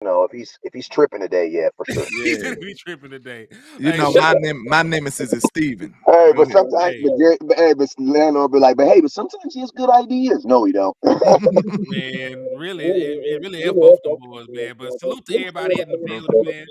if he's tripping today, yeah, for sure. He's Yeah. gonna be tripping today. You Hey, know, my nemesis is Steven. Hey, Go but ahead. sometimes, hey, but landlord be like, but hey, but sometimes he has good ideas. No, he don't. man, really, it really F both of them boys, man. But salute to everybody in the building, man.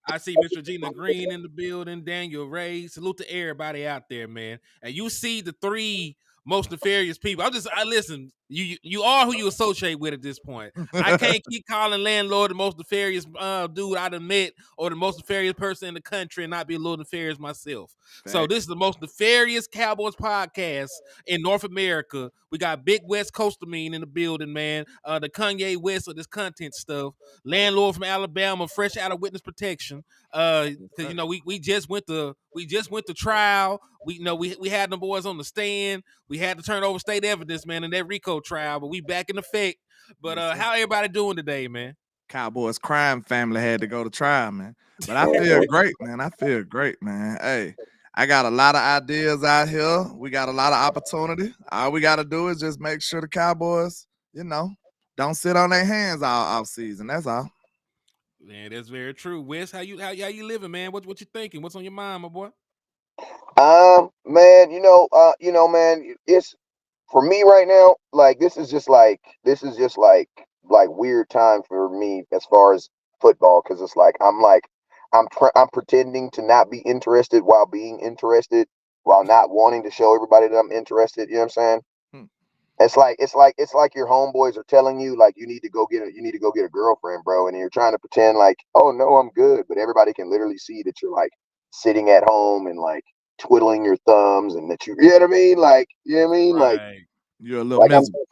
I see Mr. Gina Green in the building, Daniel Ray. Salute to everybody out there, man. And you see the three most nefarious people. I listen. You are who you associate with at this point. I can't keep calling landlord the most nefarious dude I done met or the most nefarious person in the country and not be a little nefarious myself. So Facts. this is the most nefarious Cowboys podcast in North America. We got Big West Coastal Mean in the building, man. The Kanye West of this content stuff. Landlord from Alabama, fresh out of witness protection. Because we just went to trial. We had them boys on the stand. We had to turn over state evidence, man, in that RICO trial, but we back in effect. But Yes, sir. how everybody doing today, man? Cowboys crime family had to go to trial, man. But I feel great, man. I feel great, man. Hey, I got a lot of ideas out here. We got a lot of opportunity. All we got to do is just make sure the Cowboys, don't sit on their hands all off season. That's all. Man, that's very true. Wes, how you living, man? What you thinking? What's on your mind, my boy? Man, man, it's for me right now. Like this is just like weird time for me as far as football, because it's like I'm pretending to not be interested while being interested, while not wanting to show everybody that I'm interested. You know what I'm saying? Hmm. It's like your homeboys are telling you like you need to go get a girlfriend, bro, and you're trying to pretend like, oh no, I'm good, but everybody can literally see that you're like sitting at home and like twiddling your thumbs, and that you know what I mean, like you know what I mean, Right. You're a little like I'm miserable.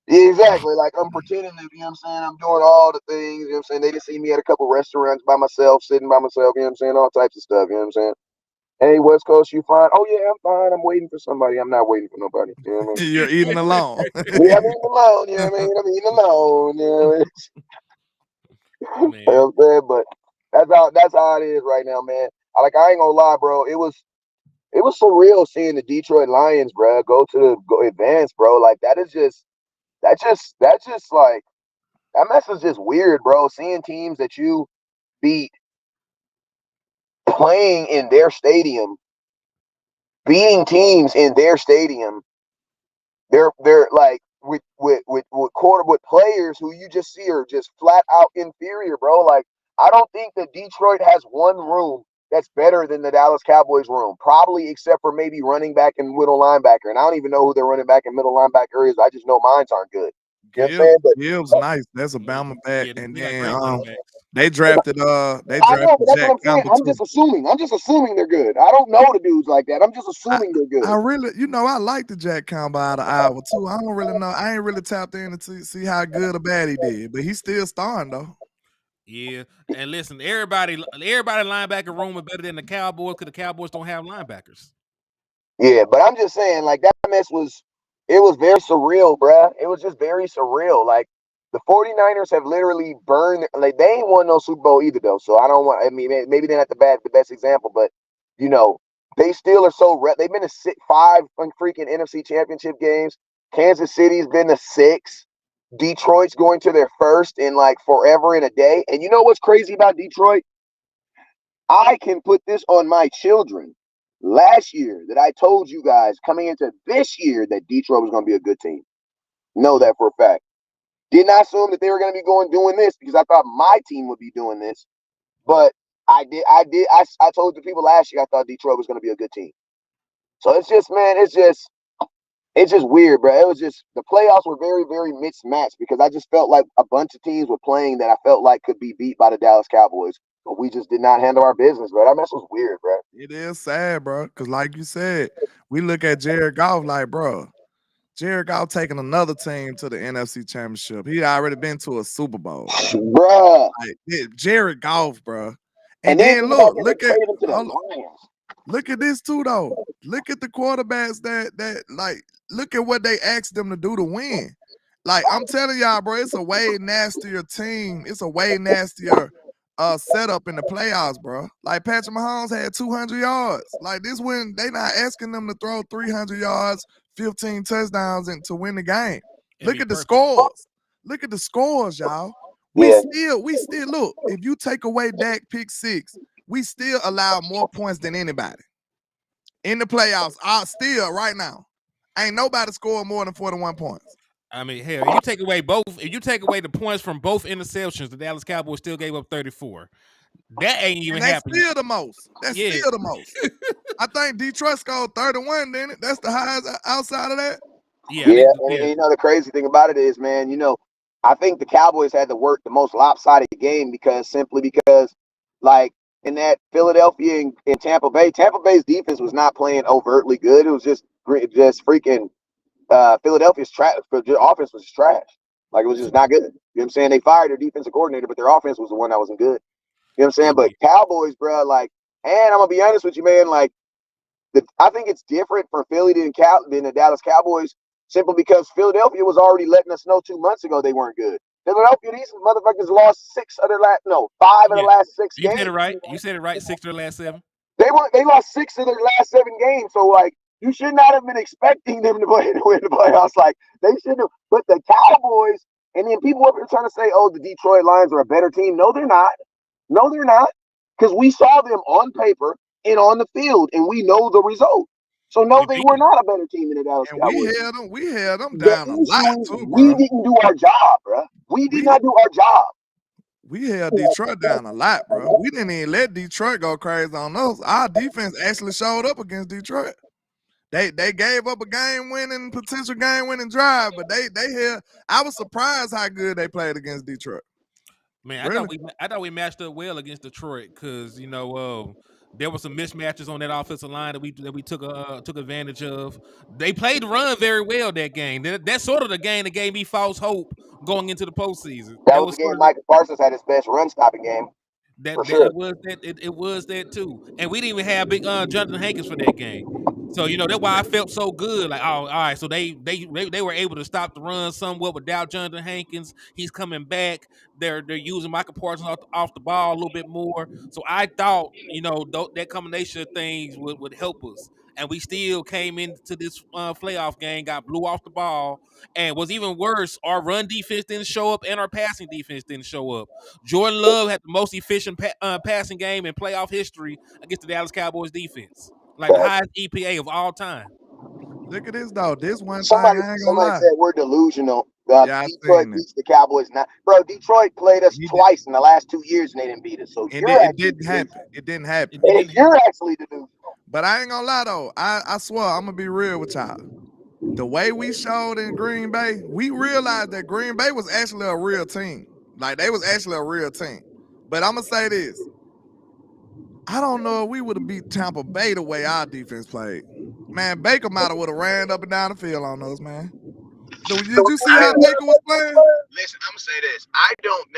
yeah, exactly, like I'm pretending that, you know what I'm saying, I'm doing all the things, you know what I'm saying. They just see me at a couple restaurants by myself, sitting by myself, you know what I'm saying, all types of stuff, you know what I'm saying. Hey, West Coast, you fine? Oh yeah, I'm fine. I'm waiting for somebody. I'm not waiting for nobody. You know what I mean? You're eating alone. Yeah, I'm eating alone. You know what I mean? I'm eating alone. You know what I mean? You Man. know what I'm saying? But that's how it is right now, man. I ain't gonna lie, bro. It was surreal seeing the Detroit Lions, bro, go advance, bro. Like that's just like that mess is just weird, bro. Seeing teams that you beat playing in their stadium, beating teams in their stadium. They're like with players who you just see are just flat out inferior, bro. Like I don't think that Detroit has one room that's better than the Dallas Cowboys room, probably except for maybe running back and middle linebacker. And I don't even know who their running back and middle linebacker is. I just know mines aren't good. You know what I'm Gibbs, saying? But Gibbs, nice. That's a Yeah, Bama back, yeah, and they got then great running backs. they I know, drafted but that's what Jack I'm saying. Campbell I'm too. just assuming. I'm just assuming they're good. I don't know the dudes like that. I'm just I assuming they're I good. really, I like the Jack Campbell out of Iowa too. I don't really know. I ain't really tapped in to see how good or bad he did, but he's still starting though. Yeah, and listen, everybody linebacker room is better than the Cowboys because the Cowboys don't have linebackers. Yeah, but I'm just saying, like that mess it was very surreal, bruh. It was just very surreal. Like the 49ers have literally burned, like they ain't won no Super Bowl either though. So I don't want. I mean, maybe they're not the best example, but you know, they still are so. They've been to five freaking NFC Championship games. Kansas City's been to six. Detroit's going to their first in like forever in a day. And you know what's crazy about Detroit? I can put this on my children. Last year, that I told you guys coming into this year that Detroit was going to be a good team. Know Mm. that for a fact. Did not assume that they were going to be doing this, because I thought my team would be doing this. But I told the people last year I thought Detroit was going to be a good team. So it's just, man, it's just weird, bro. It was just, the playoffs were very, very mismatched, because I just felt like a bunch of teams were playing that I felt like could be beat by the Dallas Cowboys, but we just did not handle our business, bro. That mess was weird, bro. It is sad, bro, because like you said, we look at Jared Goff like, bro, Jared Goff taking another team to the NFC Championship. He already been to a Super Bowl. Bruh. Like Jared Goff, bro. And And then then think about look, that they traded him to the hold Lions. look at this too though. Look at the quarterbacks that like look at what they asked them to do to win. Like I'm telling y'all, bro, it's a way nastier team. It's a way nastier setup in the playoffs, bro. Like Patrick Mahomes had 200 yards. Like this when they not asking them to throw 300 yards, 15 touchdowns and to win the game. And Look be at the perfect. scores. Look at the scores, y'all. We still look. If you take away Dak pick 6, we still allow more points than anybody in the playoffs. Still right now, ain't nobody scored more than 41 points. I mean, hell, if you take away the points from both interceptions, the Dallas Cowboys still gave up 34. That ain't even And that's happening. still the most. That's still the most. I think Detroit scored 31, didn't it? That's the highest outside of that. Yeah. And you know the crazy thing about it is, man, you know, I think the Cowboys had to work the most lopsided game because like in that Philadelphia and Tampa Bay's defense was not playing overtly good. It was just freaking Philadelphia's offense was just trash. Like it was just not good. You know what I'm saying? They fired their defensive coordinator, but their offense was the one that wasn't good. You know what I'm saying? But Cowboys, bro, like, and I'm gonna be honest with you, man, like I think it's different for Philly than the Dallas Cowboys, simply because Philadelphia was already letting us know 2 months ago they weren't good. Philadelphia, these motherfuckers lost 5 of the last 6 games. You said it right. You said it right. 6 of the last 7. They lost 6 of their last 7 games. So like, you should not have been expecting them to win the playoffs. Like they should have. But the Cowboys, and then people up here trying to say, "Oh, the Detroit Lions are a better team." No, they're not. No, they're not. Because we saw them on paper and on the field, and we know the result. So no, they were not a better team than the Dallas Cowboys. We held them down a lot too, bro. We didn't do our job, bro. We did not do our job. We held Detroit down a lot, bro. We didn't even let Detroit go crazy on us. Our defense actually showed up against Detroit. They gave up a potential game winning drive, but they held. I was surprised how good they played against Detroit. Man, I thought we matched up well against Detroit because you know there were some mismatches on that offensive line that we took advantage of. They played the run very well that game. That's sort of the game that gave me false hope going into the postseason. That was the game Michael Parsons had his best run stopping game. It was that too, and we didn't even have big Jonathan Hankins for that game. So you know that's why I felt so good. Like, oh, all right. So they were able to stop the run somewhat without Jonathan Hankins. He's coming back. They're using Michael Parsons off the ball a little bit more. So I thought that combination of things would help us. And we still came into this playoff game, got blew off the ball, and was even worse. Our run defense didn't show up, and our passing defense didn't show up. Jordan Love had the most efficient passing game in playoff history against the Dallas Cowboys defense. Like the highest EPA of all time. Look at this though. This one somebody said we're delusional. Detroit beats the Cowboys now, bro. Detroit played us twice in the last 2 years and they didn't beat us. So it didn't happen. It didn't happen. You're actually delusional. But I ain't gonna lie though. I swear I'm gonna be real with y'all. The way we showed in Green Bay, we realized that Green Bay was actually a real team. Like they was actually a real team. But I'm gonna say this. I don't know if we would have beat Tampa Bay the way our defense played. Man, Baker might have would have ran up and down the field on us, man. Did you see how Baker was playing? Listen, I'm gonna say this. I don't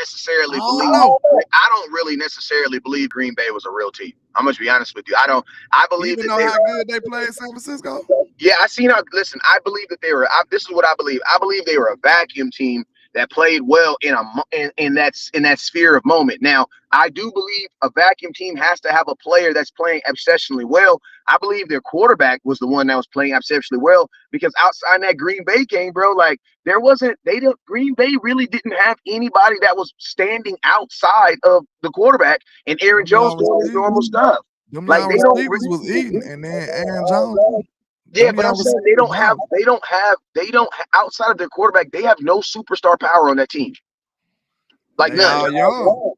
really necessarily believe Green Bay was a real team. I'm gonna be honest with you. I believe even that how good they played San Francisco. Yeah, I seen how. Listen, I believe that they were. This is what I believe. I believe they were a vacuum team that played well in that sphere of moment. Now, I do believe a vacuum team has to have a player that's playing exceptionally well. I believe their quarterback was the one that was playing exceptionally well because outside that Green Bay game, bro, like Green Bay really didn't have anybody that was standing outside of the quarterback and Aaron Jones doing his normal stuff. Them like they don't really was eating, and then Aaron Jones. Yeah, but I'm saying they don't have outside of their quarterback, they have no superstar power on that team. Like they none. Young.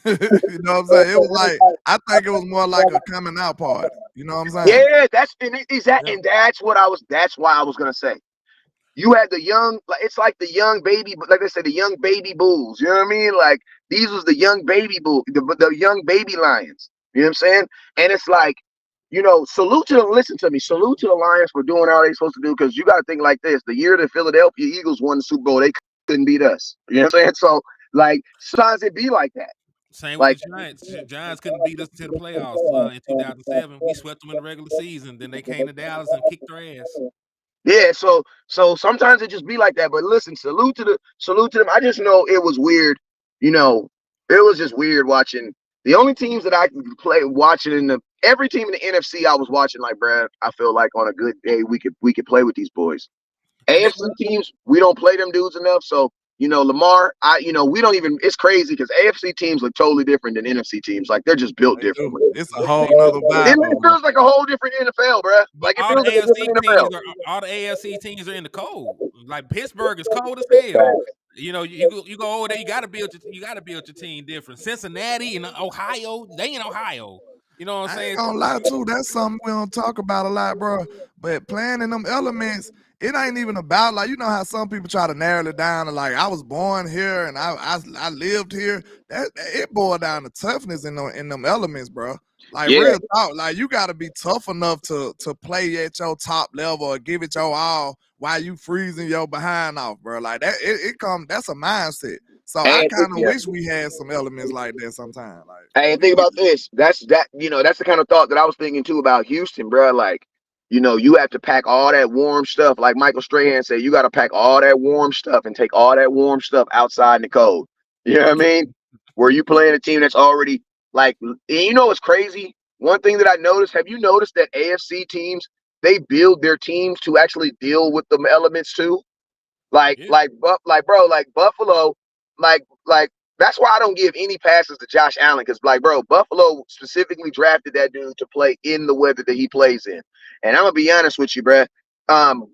You know what I'm saying? It was like I think it was more like a coming out party. You know what I'm saying? Yeah, and that's why I was gonna say. You had the young, it's like the young baby, like they said, the young baby bulls. You know what I mean? Like these was the young baby bull, the young baby lions. You know what I'm saying? And it's like, salute to them. Listen to me. Salute to the Lions for doing all they're supposed to do, because you got to think like this. The year the Philadelphia Eagles won the Super Bowl, they couldn't beat us. You know what I'm saying? So, like, sometimes it be like that. Same with the Giants. Giants couldn't beat us to the playoffs in 2007. We swept them in the regular season. Then they came to Dallas and kicked their ass. Yeah, so sometimes it just be like that. But listen, salute to them. I just know it was weird. It was just weird watching. The only teams that I watching every team in the NFC I was watching, like, bruh, I feel like on a good day we could play with these boys. AFC teams, we don't play them dudes enough, so Lamar, we don't even. It's crazy because AFC teams look totally different than NFC teams. Like they're just built They do. differently. It's a whole nother It, vibe it over there. feels like a whole different NFL, bro. But Like it feels like a different NFL. all the AFC teams are in the cold. Like Pittsburgh is cold as hell. You go over there, you gotta build your team different. Cincinnati and Ohio, they in Ohio. You know what I'm I saying? ain't gonna lie too. That's something we don't talk about a lot, bro. But playing in them elements, it ain't even about like how some people try to narrow it down to like I was born here and I lived here. That it boiled down to toughness in them elements, bro. Like real talk, like you got to be tough enough to play at your top level or give it your all while you freezing your behind off, bro. Like that, that's a mindset. So I kind of wish we had some elements like that sometimes. Like, hey, think about this. That's the kind of thought that I was thinking too about Houston, bro. Like, you have to pack all that warm stuff. Like Michael Strahan said, you got to pack all that warm stuff and take all that warm stuff outside in the cold. You know what I mean? Where you playing a team that's already like, and what's crazy? One thing that I noticed, have you noticed that AFC teams, they build their teams to actually deal with the elements too? Like Buffalo, like that's why I don't give any passes to Josh Allen because bro, Buffalo specifically drafted that dude to play in the weather that he plays in. And I'm gonna be honest with you, bro.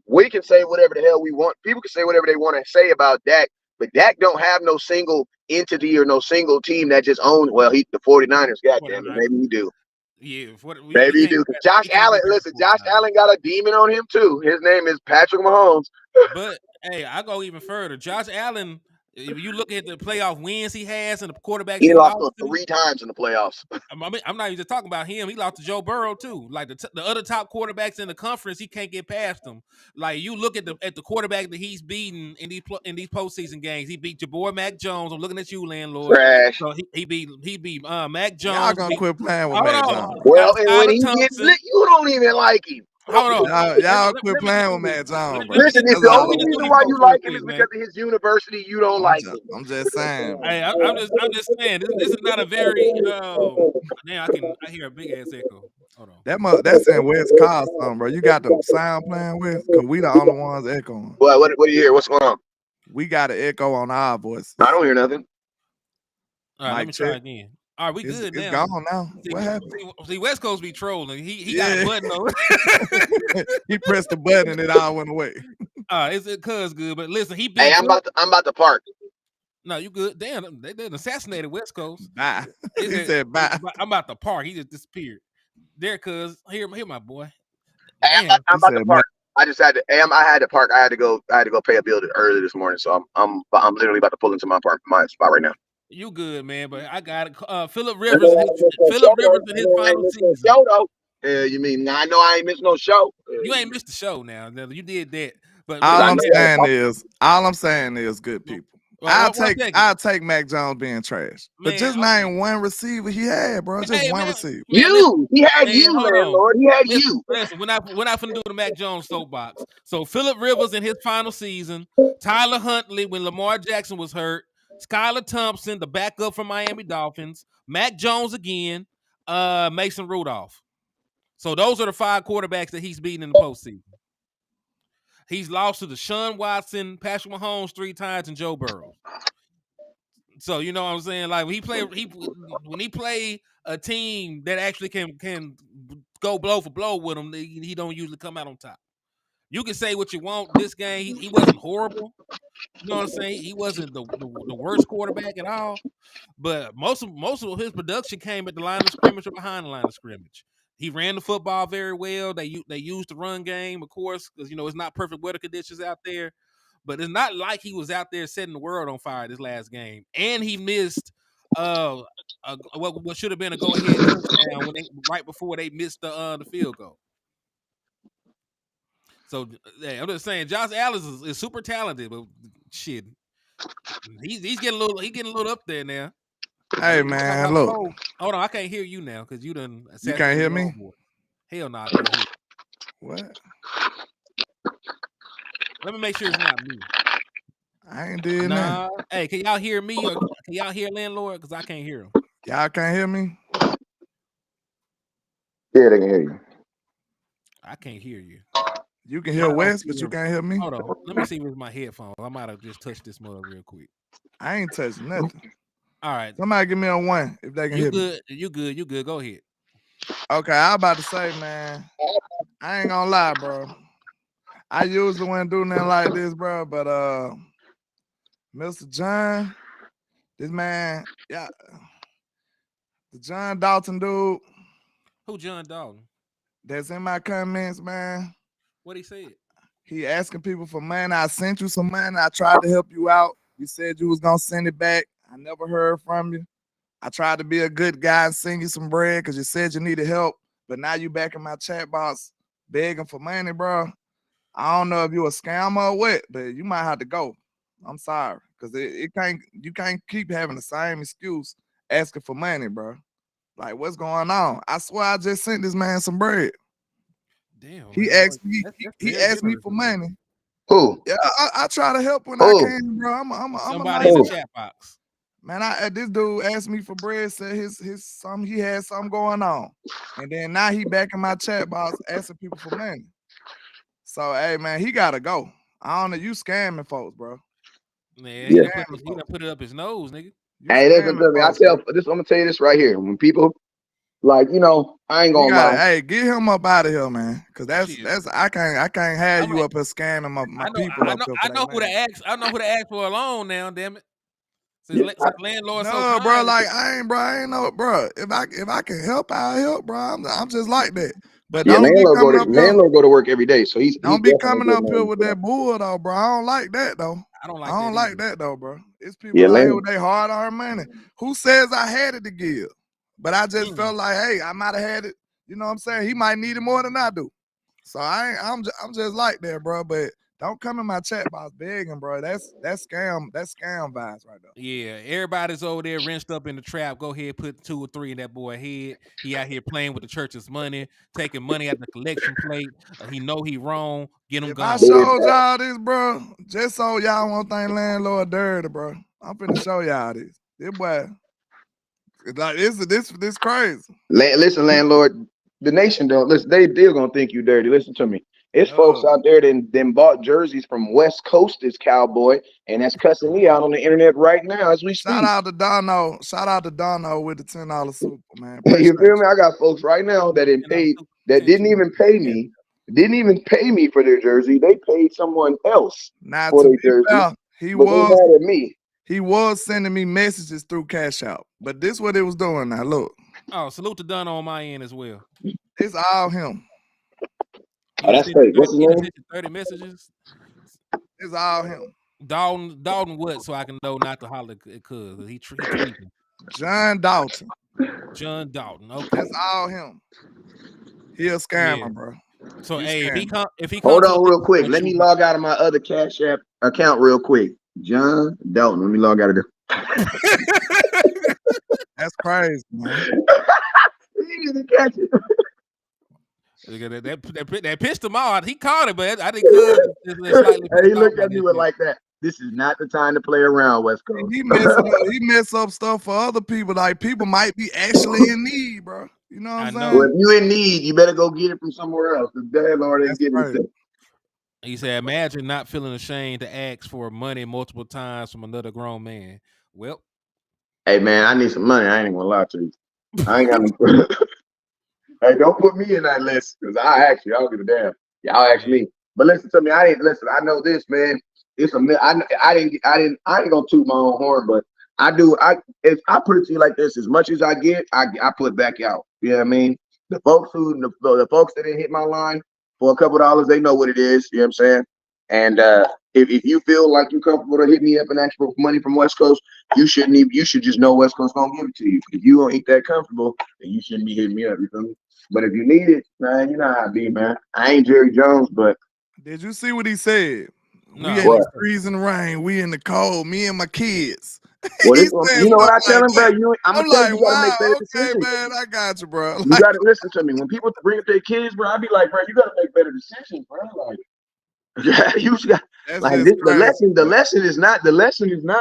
We can say whatever the hell we want. People can say whatever they want to say about Dak, but Dak don't have no single entity or no single team that just owns. Well, the 49ers. Goddamn it, maybe he do. Yeah, maybe he do. Josh Allen, listen, Josh Allen got a demon on him too. His name is Patrick Mahomes. But hey, I go even further. Josh Allen, if you look at the playoff wins he has and the quarterbacks he lost to 3 times in the playoffs. I'm not even just talking about him. He lost to Joe Burrow too. Like the other top quarterbacks in the conference, he can't get past them. Like you look at the quarterback that he's beaten in these postseason games. He beat your boy Mac Jones. I'm looking at you, landlord. Trash. So he beat Mac Jones. Y'all gonna quit playing with Mac Jones. Well, and when he gets lit, you don't even like him. Hold on. Y'all quit playing with Mac Jones, bro. Listen, if the only reason why you like him is because of his university, you don't like him. I'm just saying. Hey, I'm just saying this is not a very I hear a big ass echo. Hold on. That's in West Coast, bro. You got the sound playing with, cause we the only ones echoing. What do you hear? What's going on? We got an echo on our voices. I don't hear nothing. All right, let me try again. All right, we good now. It's gone now. What happened? See, West Coast be trolling. He got a button on. He pressed the button and it all went away. It's cuz good, but listen, he beat. Hey, I'm about to park. No, you good? Damn, they assassinated West Coast. Bye. He said bye. I'm about to park. He just disappeared. There, cuz here, my boy. Hey, I'm about to park. I just had to. I had to park. I had to go pay a bill early this morning, so I'm literally about to pull into my spot right now. You good, man? But I got it. Philip Rivers in his final season. You mean I know I ain't missed no show? You ain't missed the show now. You did that. But all I'm saying is good people. I'll take Mac Jones being trash. But just name one receiver he had, bro. Just one receiver. He had you, landlord. He had you. Listen, we're not finna do the Mac Jones soapbox. So Philip Rivers in his final season, Tyler Huntley when Lamar Jackson was hurt, Skylar Thompson, the backup from Miami Dolphins, Mac Jones again, Mason Rudolph. So those are the 5 quarterbacks that he's beaten in the postseason. He's lost to Deshaun Watson, Patrick Mahomes 3 times, and Joe Burrow. So you know what I'm saying? Like when he play a team that actually can go blow for blow with him, he don't usually come out on top. You can say what you want. This game, he wasn't horrible. You know what I'm saying? He wasn't the worst quarterback at all. But most of his production came at the line of scrimmage or behind the line of scrimmage. He ran the football very well. They used the run game, of course, because it's not perfect weather conditions out there. But it's not like he was out there setting the world on fire this last game. And he missed what should have been a go-ahead touchdown right before they missed the field goal. So I'm just saying, Josh Allen is super talented, but shit, he's getting a little up there now. Hey man, look. Hold on, I can't hear you now because you done. You can't hear me? Hell no, I can't hear. What? Let me make sure it's not me. I ain't did nothing. Hey, can y'all hear me or can y'all hear landlord? Because I can't hear him. Y'all can't hear me? Yeah, they can hear you. I can't hear you. You can hear I don't West, see but you him. can't hear me. Hold on. Let me see with my headphones. I might have just touched this mug real quick. I ain't touching nothing. All right. Somebody give me a 1 if they can You hear me. good. You good. You good. Go ahead. Okay, I about to say, man, I ain't gonna lie, bro. I usually wouldn't do nothing like this, bro, but Mr. John, this man, yeah, the John Dalton dude Who John Dalton? that's in my comments, man. What he said? He asking people for money. I sent you some money. I tried to help you out. You said you was gonna send it back. I never heard from you. I tried to be a good guy and send you some bread because you said you needed help, but now you back in my chat box begging for money, bro. I don't know if you a scammer or what, but you might have to go. I'm sorry, because you can't keep having the same excuse asking for money, bro. Like, what's going on? I swear I just sent this man some bread. Damn, He man. Boy, asked me, that's he very asked me generous for of you. money. Who? Yeah, I try to help when I Who? can, bro. I'm a Somebody in nice the Who? guy. chat box. Man, this dude asked me for bread, said he had something going on. And then now he back in my chat box asking people for money. So hey man, he gotta go. I don't know, you scamming folks, bro. Man, You Yeah. scamming he done folks. put it up his nose, nigga. You Hey, listen scamming to me. I folks, tell bro. this. I'm gonna tell you this right here. When people like, I ain't You gonna gotta lie. hey, get him up out of here, man. Cause Shit. that's I can't have I'm you like, up here scamming my I know, people I up know, here I for that know who to man. ask. I know who to ask for a loan now. Damn it! Yeah, Since landlord's so No, bro, kind. like I ain't no bro. If I can help, I'll help, bro. I'm just like that. I But know yeah. who don't to be get. coming up here. Landlord go to work every day, so he's Don't be definitely a coming good up here man. with that bull though, bro. I don't like that though. I don't I like don't that like either. that though, bro. It's Yeah, people out here land. with their hard earned money. Who says I had it to give? But I just Mm. felt like, hey, I might have had it. You know what I'm saying? He might need it more than I do. So I'm just like that, bro. But don't come in my chat box begging, bro. That's scam vibes right there. Yeah, everybody's over there rinsed up in the trap. Go ahead, put 2 or 3 in that boy head. He out here playing with the church's money, taking money out the collection plate. He know he wrong. Get him If I gone. Dead showed fact. y'all this, bro, just so y'all won't think landlord dirty, bro. I'm finna show y'all this. This boy, like this crazy. Listen, landlord. The nation don't listen. They're gonna think you dirty. Listen to me. It's folks No. out there that bought jerseys from West Coast as Cowboy, and that's cussing me out on the internet right now as we Shout speak. out to Dono. Shout out to Dono with the $10 super, man. You Appreciate feel me? you. I got folks right now that didn't And I pay, was that sent didn't you. even pay Yeah. me, didn't even pay me for their jersey. They paid someone else Now for to their be jersey, fair, he but they was mad at me. he was sending me messages through Cash Out. But this what it was doing now. Look, Oh, salute to Dunn on my end as well. it's all him. He Oh, done that's sent you fake. 30, What's his he done name? sent you 30 messages. It's all him. Dalton what? So I can know not to holler at cuz he tweaking. John Dalton. John Dalton. That's Okay. all him. He a Yeah. scammer, bro. So You hey, scamming. if he come Hold to the on, real liquor quick. store Let me shooting, log out of my other Cash App account real quick. John Dalton. Let me log out of there. That's crazy, man. He didn't catch it. that pissed him off. He caught it, but I think cuz is slightly Hey, he pissed off looked by at me that with shit. like that. This is not the time to play around, West See, Coast. he mess up stuff for other people. Like people might be actually in need, bro. You know what I'm I Well, saying? know. if you in need, you better go get it from somewhere else. The landlord ain't That's getting it. crazy. He said, imagine not feeling ashamed to ask for money multiple times from another grown man. Well, Hey man, I need some money. I ain't even gonna lie to you. I ain't got no. Hey, don't put me in that list because I ask you. I don't give a damn. Y'all ask man, me. But listen to me. I didn't listen. I know this, man. It's a. I ain't gonna toot my own horn, but I do. If I put it to you like this, as much as I get, I put back out. You know what I mean? The folks that didn't hit my line for a couple dollars, they know what it is. You know what I'm saying? And if you feel like you're comfortable to hit me up and ask for money from West Coast, you shouldn't even. You should just know West Coast gonna give it to you. If you don't ain't that comfortable, then you shouldn't be hitting me up. You feel me? But if you need it, man, you know how I be, man. I ain't Jerry Jones, but Did you see what he said? We no, in what the what? he say? freezing rain. We in the cold. Me and my kids. Well, He this said you know what stuff I tell like him, bro. that. I'm gonna I'm tell you, like, you gotta make wow, better okay, decisions. man, I got you, bro. You Like, gotta listen to me. When people bring up their kids, bro, I be like, bro, you gotta make better decisions, bro. Like, yeah, you got that's like just this. The crazy, lesson, man. the lesson is not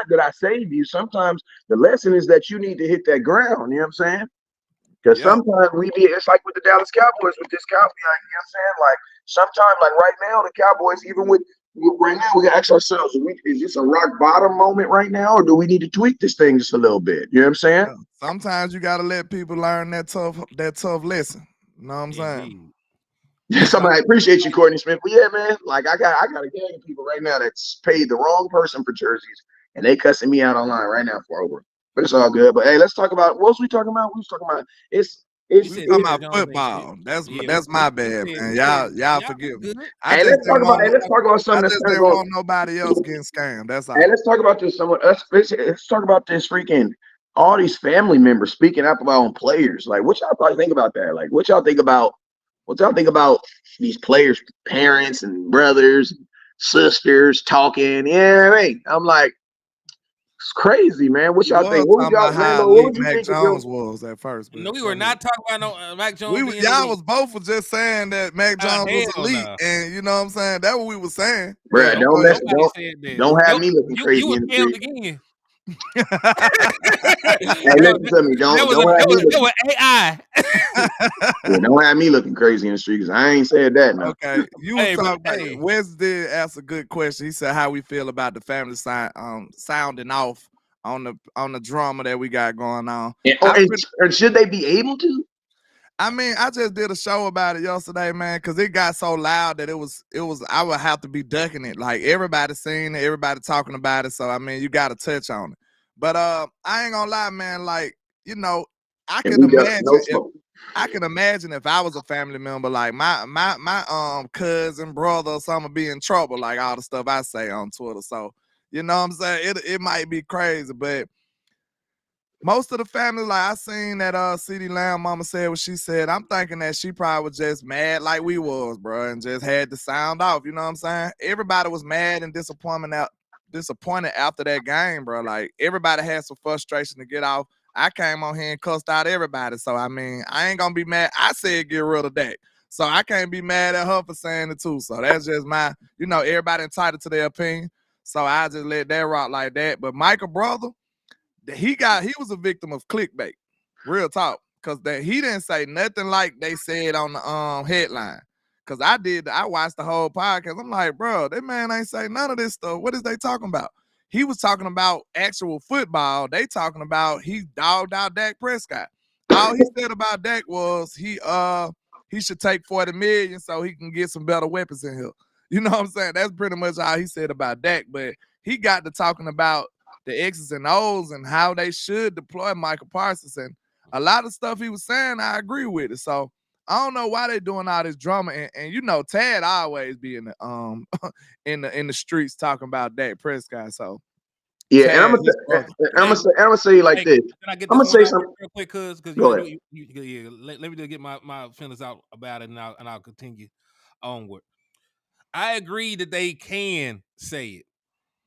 that I saved you. Sometimes the lesson is that you need to hit that ground. You know what I'm saying? Because Yeah, sometimes we be, it's like with the Dallas Cowboys with this cowboy, you know what I'm saying? Like sometimes, like right now, the Cowboys, even with right now, we gotta ask ourselves: is this a rock bottom moment right now, or do we need to tweak this thing just a little bit? You know what I'm saying? Yeah. Sometimes you gotta let people learn that tough lesson. You know what I'm saying? Indeed. Somebody appreciate you, Courtney Smith. But yeah, man, like I got a gang of people right now that's paid the wrong person for jerseys, and they cussing me out online right now for over. But it's all good. But hey, let's talk about what was we talking about? We was talking about it's You it's We said talking it's Mac about Jones ain't shit. football. That's Yeah, that's my we bad, said man. we said Y'all y'all forgive me. good. I and just let's talk didn't about want and let's talk about I something that's just gonna didn't go. want nobody else getting scammed. That's And all. let's talk about this. Let's talk about this freaking all these family members speaking up about on players. Like, what y'all probably think about that? Like, what y'all think about these players' parents and brothers, and sisters talking? Yeah, right. I'm like, it's crazy, man. What We y'all think? was What would talking y'all, about how Randall? What elite would you Mac think if your Jones was at first, No, but we go were ahead. not talking about no Mac Jones being Y'all elite. was both was just saying that Mac Jones was Hell elite, no. and you know what I'm saying. That's what we was saying. bruh? But Nope, go Don't mess. ahead. nobody said that. Don't have Nope. me looking You crazy was in the scammed street. again. Hey, that, listen to me. that was a Don't have me that looking. was AI. Yeah, don't have me looking crazy in the street because I ain't said that now. Okay, you was Hey, but talking about hey, Wes did ask a good question. He said how we feel about the family sounding off on the drama that we got going on. And, I pretty, and should they be able to? I mean, I just did a show about it yesterday, man, because it got so loud that it was I would have to be ducking it. Like everybody seen it, everybody talking about it. So I mean, you got to touch on it. But I ain't gonna lie, man. Like you know, I And can we got imagine no if smoke. I can imagine if I was a family member, like my cousin, brother, or something be in trouble, like all the stuff I say on Twitter. So you know what I'm saying? It might be crazy, but most of the family, like I seen that CD Lamb mama said what she said. I'm thinking that she probably was just mad like we was, bro, and just had to sound off. You know what I'm saying? Everybody was mad and disappointed after that game, bro. Like everybody had some frustration to get off. I came on here and cussed out everybody. So I mean, I ain't gonna be mad. I said get rid of that. So I can't be mad at her for saying it too. So that's just my, everybody entitled to their opinion. So I just let that rock like that. But Michael brother, he was a victim of clickbait, real talk, because that he didn't say nothing like they said on the headline. Because I watched the whole podcast. I'm like, bro, that man ain't say none of this stuff. What is they talking about? He was talking about actual football. They talking about he dogged out Dak Prescott. All he said about Dak was he should take 40 million so he can get some better weapons in here. You know what I'm saying? That's pretty much all he said about Dak. But he got to talking about the X's and O's and how they should deploy Michael Parsons. And a lot of stuff he was saying, I agree with it. So I don't know why they doing all this drama. And Tad always be in the in the streets talking about Dak Prescott. So Yeah, and Tad, his brother. hey, I'm gonna say like hey, this. can I get I'm this gonna one say out something. real quick, cuz Go you know ahead. yeah, let me just get my feelings out about it, and I'll continue onward. I agree that they can say it.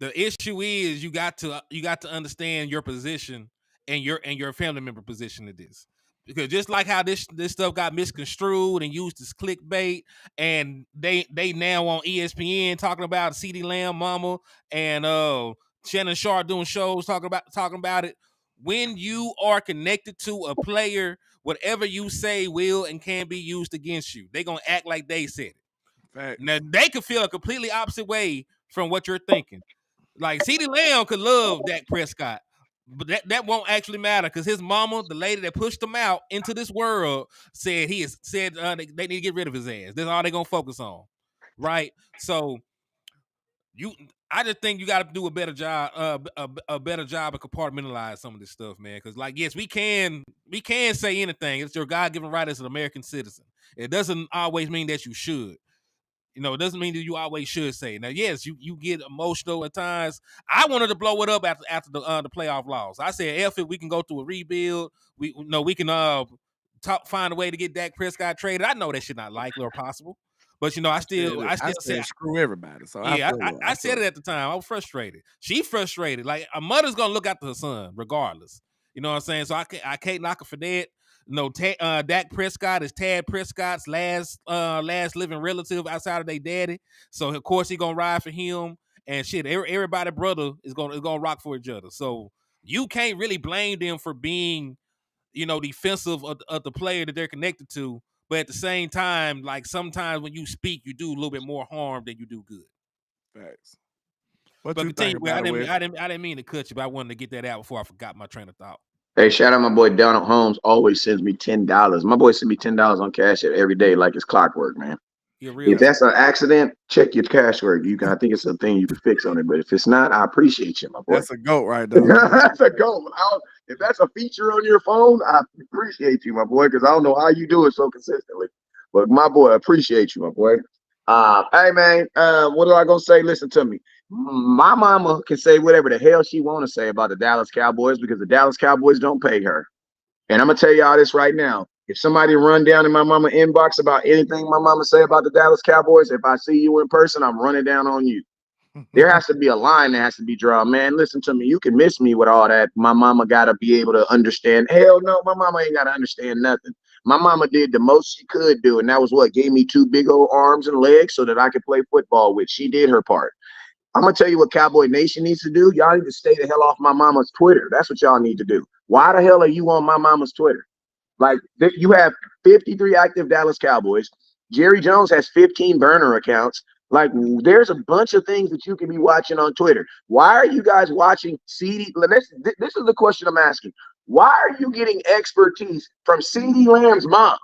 The issue is you got to understand your position and your family member position in this. Because just like how this stuff got misconstrued and used as clickbait, and they now on ESPN talking about CeeDee Lamb mama and Shannon Sharp doing shows talking about it. When you are connected to a player, whatever you say will and can be used against you. They're gonna act like they said it. Facts. Now they could feel a completely opposite way from what you're thinking. Like CeeDee Lamb could love Dak Prescott, but that won't actually matter because his mama, the lady that pushed him out into this world, said they need to get rid of his ass. That's all they're gonna focus on, right? So I just think you got to do a better job, a better job of compartmentalize some of this stuff, man. Because like, yes, we can say anything. It's your God given right as an American citizen. It doesn't always mean that you should. It doesn't mean that you always should say. Now, yes, you get emotional at times. I wanted to blow it up after the playoff loss. I said, "F it, we can go through a rebuild. We can find a way to get Dak Prescott traded." I know that shit not likely or possible, but I I still say, said screw everybody. So I yeah, feel it. I said it at the time. I was frustrated. She frustrated. Like a mother's gonna look after her son regardless. You know what I'm saying? So I can't knock her for that. No, Dak Prescott is Tad Prescott's last living relative outside of their daddy. So of course he gonna ride for him. And shit, everybody brother is gonna rock for each other. So you can't really blame them for being defensive of the player that they're connected to. But at the same time, like sometimes when you speak, you do a little bit more harm than you do good. Facts. What But you continue, think I about it, didn't, Wes? I didn't, I didn't mean to cut you, but I wanted to get that out before I forgot my train of thought. Hey, shout out my boy Donald Holmes. Always sends me $10. My boy sends me $10 on Cash App every day, like it's clockwork, man. You're a real If one. that's an accident, check your cash work. You can. I think it's a thing you can fix on it. But if it's not, I appreciate you, my boy. That's a goat right there. That's a goal. If that's a feature on your phone, I appreciate you, my boy, because I don't know how you do it so consistently. But my boy, I appreciate you, my boy. Hey man, what am I gonna say? Listen to me. My mama can say whatever the hell she want to say about the Dallas Cowboys because the Dallas Cowboys don't pay her. And I'm gonna tell y'all this right now. If somebody run down in my mama inbox about anything my mama say about the Dallas Cowboys, if I see you in person, I'm running down on you. There has to be a line that has to be drawn. Man, listen to me. You can miss me with all that. My mama got to be able to understand. Hell no, my mama ain't got to understand nothing. My mama did the most she could do, and that was what gave me two big old arms and legs so that I could play football with. She did her part. I'm going to tell you what Cowboy Nation needs to do. Y'all need to stay the hell off my mama's Twitter. That's what y'all need to do. Why the hell are you on my mama's Twitter? Like, you have 53 active Dallas Cowboys. Jerry Jones has 15 burner accounts. Like, there's a bunch of things that you can be watching on Twitter. Why are you guys watching CD? This is the question I'm asking. Why are you getting expertise from CD Lamb's mom?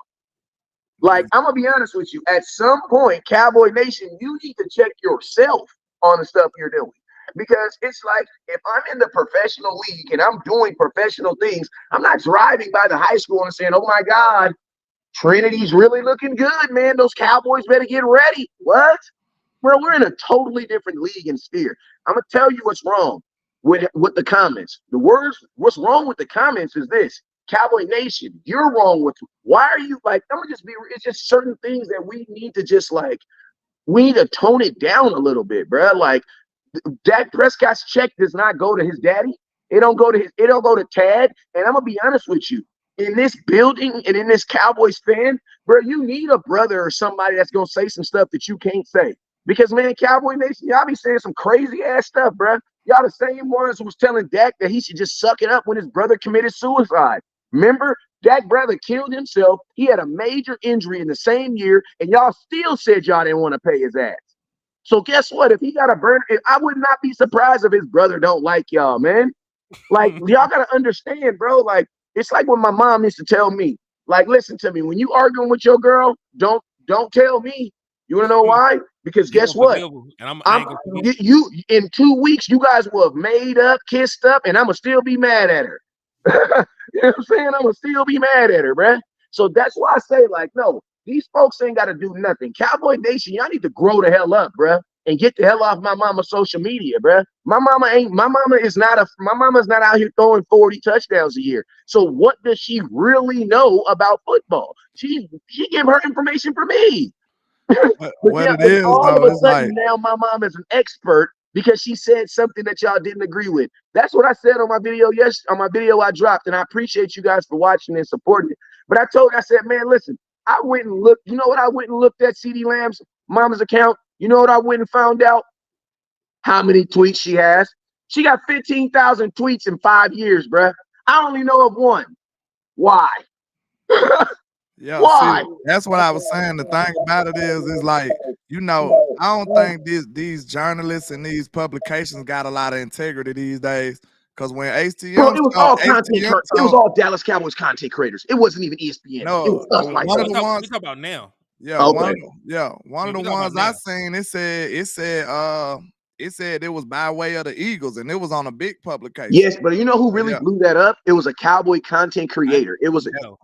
Like, I'm going to be honest with you. At some point, Cowboy Nation, you need to check yourself on the stuff you're doing. Because it's like if I'm in the professional league and I'm doing professional things, I'm not driving by the high school and saying, oh my God, Trinity's really looking good, man. Those Cowboys better get ready. What? Bro, we're in a totally different league and sphere. I'm going to tell you what's wrong with the comments. What's wrong with the comments is this. Cowboy Nation, you're wrong with why are you like, I'm going to just be, it's just certain things that we need to just like, we need to tone it down a little bit, bro. Like, Dak Prescott's check does not go to his daddy. It don't go to Tad. And I'm gonna be honest with you. In this building and in this Cowboys fan, bro, you need a brother or somebody that's gonna say some stuff that you can't say. Because man, Cowboy Nation, y'all be saying some crazy ass stuff, bro. Y'all the same ones who was telling Dak that he should just suck it up when his brother committed suicide. Remember, Dak brother killed himself. He had a major injury in the same year, and y'all still said y'all didn't want to pay his ass. So guess what? If he got a burn, I would not be surprised if his brother don't like y'all, man. Like y'all gotta understand, bro. Like it's like when my mom used to tell me, like, listen to me. When you arguing with your girl, don't tell me. You wanna know why? Because You guess gonna what? forgive him, and I ain't gonna forget. You in 2 weeks, you guys will have made up, kissed up, and I'ma still be mad at her. You know what I'm saying? I'ma still be mad at her, bruh. So that's why I say, like, no, these folks ain't got to do nothing. Cowboy Nation, y'all need to grow the hell up, bruh, and get the hell off my mama's social media, bruh. My mama is not out here throwing 40 touchdowns a year. So what does she really know about football? She give her information for me. But What yeah, it and is all of though, a it's sudden like, now my mom is an expert because she said something that y'all didn't agree with. That's what I said on my video on my video I dropped, and I appreciate you guys for watching and supporting it. But I said, man, listen, I went and looked. You know what? I went and looked at CD Lamb's mama's account. You know what? I went and found out how many tweets she has. She got 15,000 tweets in 5 years, bruh. I only know of one. Why? yeah, see, Why? that's what I was saying. The thing about it is like, I don't think these journalists and these publications got a lot of integrity these days. Cause when Bro, it was all content. HTM It was told, all Dallas Cowboys content creators. It wasn't even ESPN. It no, was us like one No, of we the us. talk, ones, we talk about now. Okay. one of We the talk about ones I now. seen, it said it was by way of the Eagles, and it was on a big publication. Yes, but you know who So, really yeah, blew that up? It was a Cowboy content I creator. It was, know.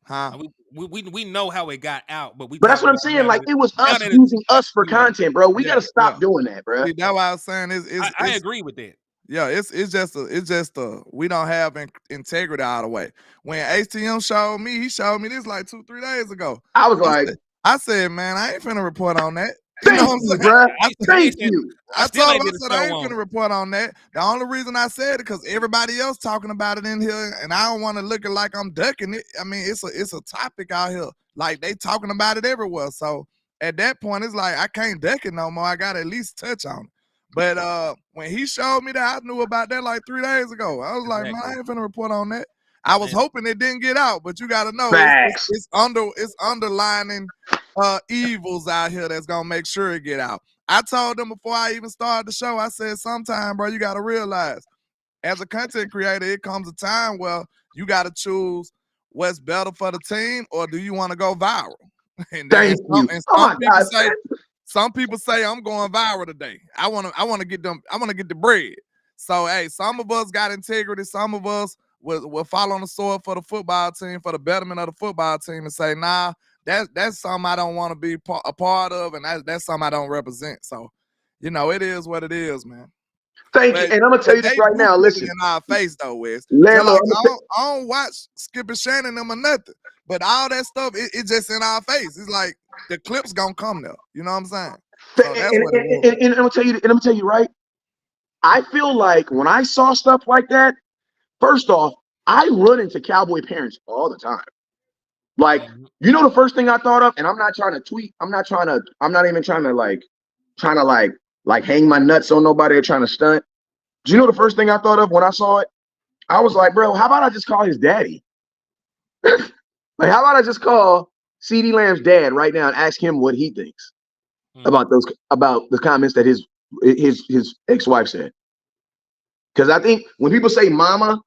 huh? We know how it got out, but we but that's talking what I'm about saying. Like it was now us that it's using us for exposed. content, bro. We Yeah, gotta yeah. stop doing that, bro. See, that's why I was saying I agree with that. yeah, it's just we don't have integrity all the way. When HTM showed me, he showed me this like 2-3 days ago. I was like, I said, man, I ain't finna report on that. You know thank what I'm you, saying? bro. I, Thank you. I I still told ain't him, I did a said, I show ain't on finna it. report on that. The only reason I said it because everybody else talking about it in here, and I don't want to look like I'm ducking it. I mean, it's a topic out here. Like they talking about it everywhere. So at that point, it's like I can't duck it no more. I gotta at least touch on it. But when he showed me that, I knew about that like 3 days ago. I was like, man, I Exactly. ain't finna report on that. I was hoping it didn't get out, but you got to know it's underlining evils out here that's gonna make sure it get out. I told them before I even started the show, I said, sometime, bro, you got to realize, as a content creator, it comes a time where you got to choose what's better for the team, or do you want to go viral? And some people say I'm going viral today. I want to get the bread. So hey, some of us got integrity. Some of us will fall on the sword for the football team, for the betterment of the football team, and say, nah, that's something I don't want to be a part of, and that's something I don't represent. So, it is what it is, man. Thank you. And I'm gonna tell you this right now. Listen, in our face though, Wes. Lambo, I don't watch Skip and Shannon them or nothing, but all that stuff, it's just in our face. It's like the clip's gonna come there. You know what I'm saying? So that's what it was. And I'm gonna tell you, right? I feel like when I saw stuff like that, first off, I run into Cowboy parents all the time. Like, the first thing I thought of, and I'm not trying to tweet. I'm not even trying to hang my nuts on nobody or trying to stunt. Do you know the first thing I thought of when I saw it? I was like, bro, how about I just call his daddy? Like, how about I just call CeeDee Lamb's dad right now and ask him what he thinks about the comments that his ex-wife said? Because I think when people say mama,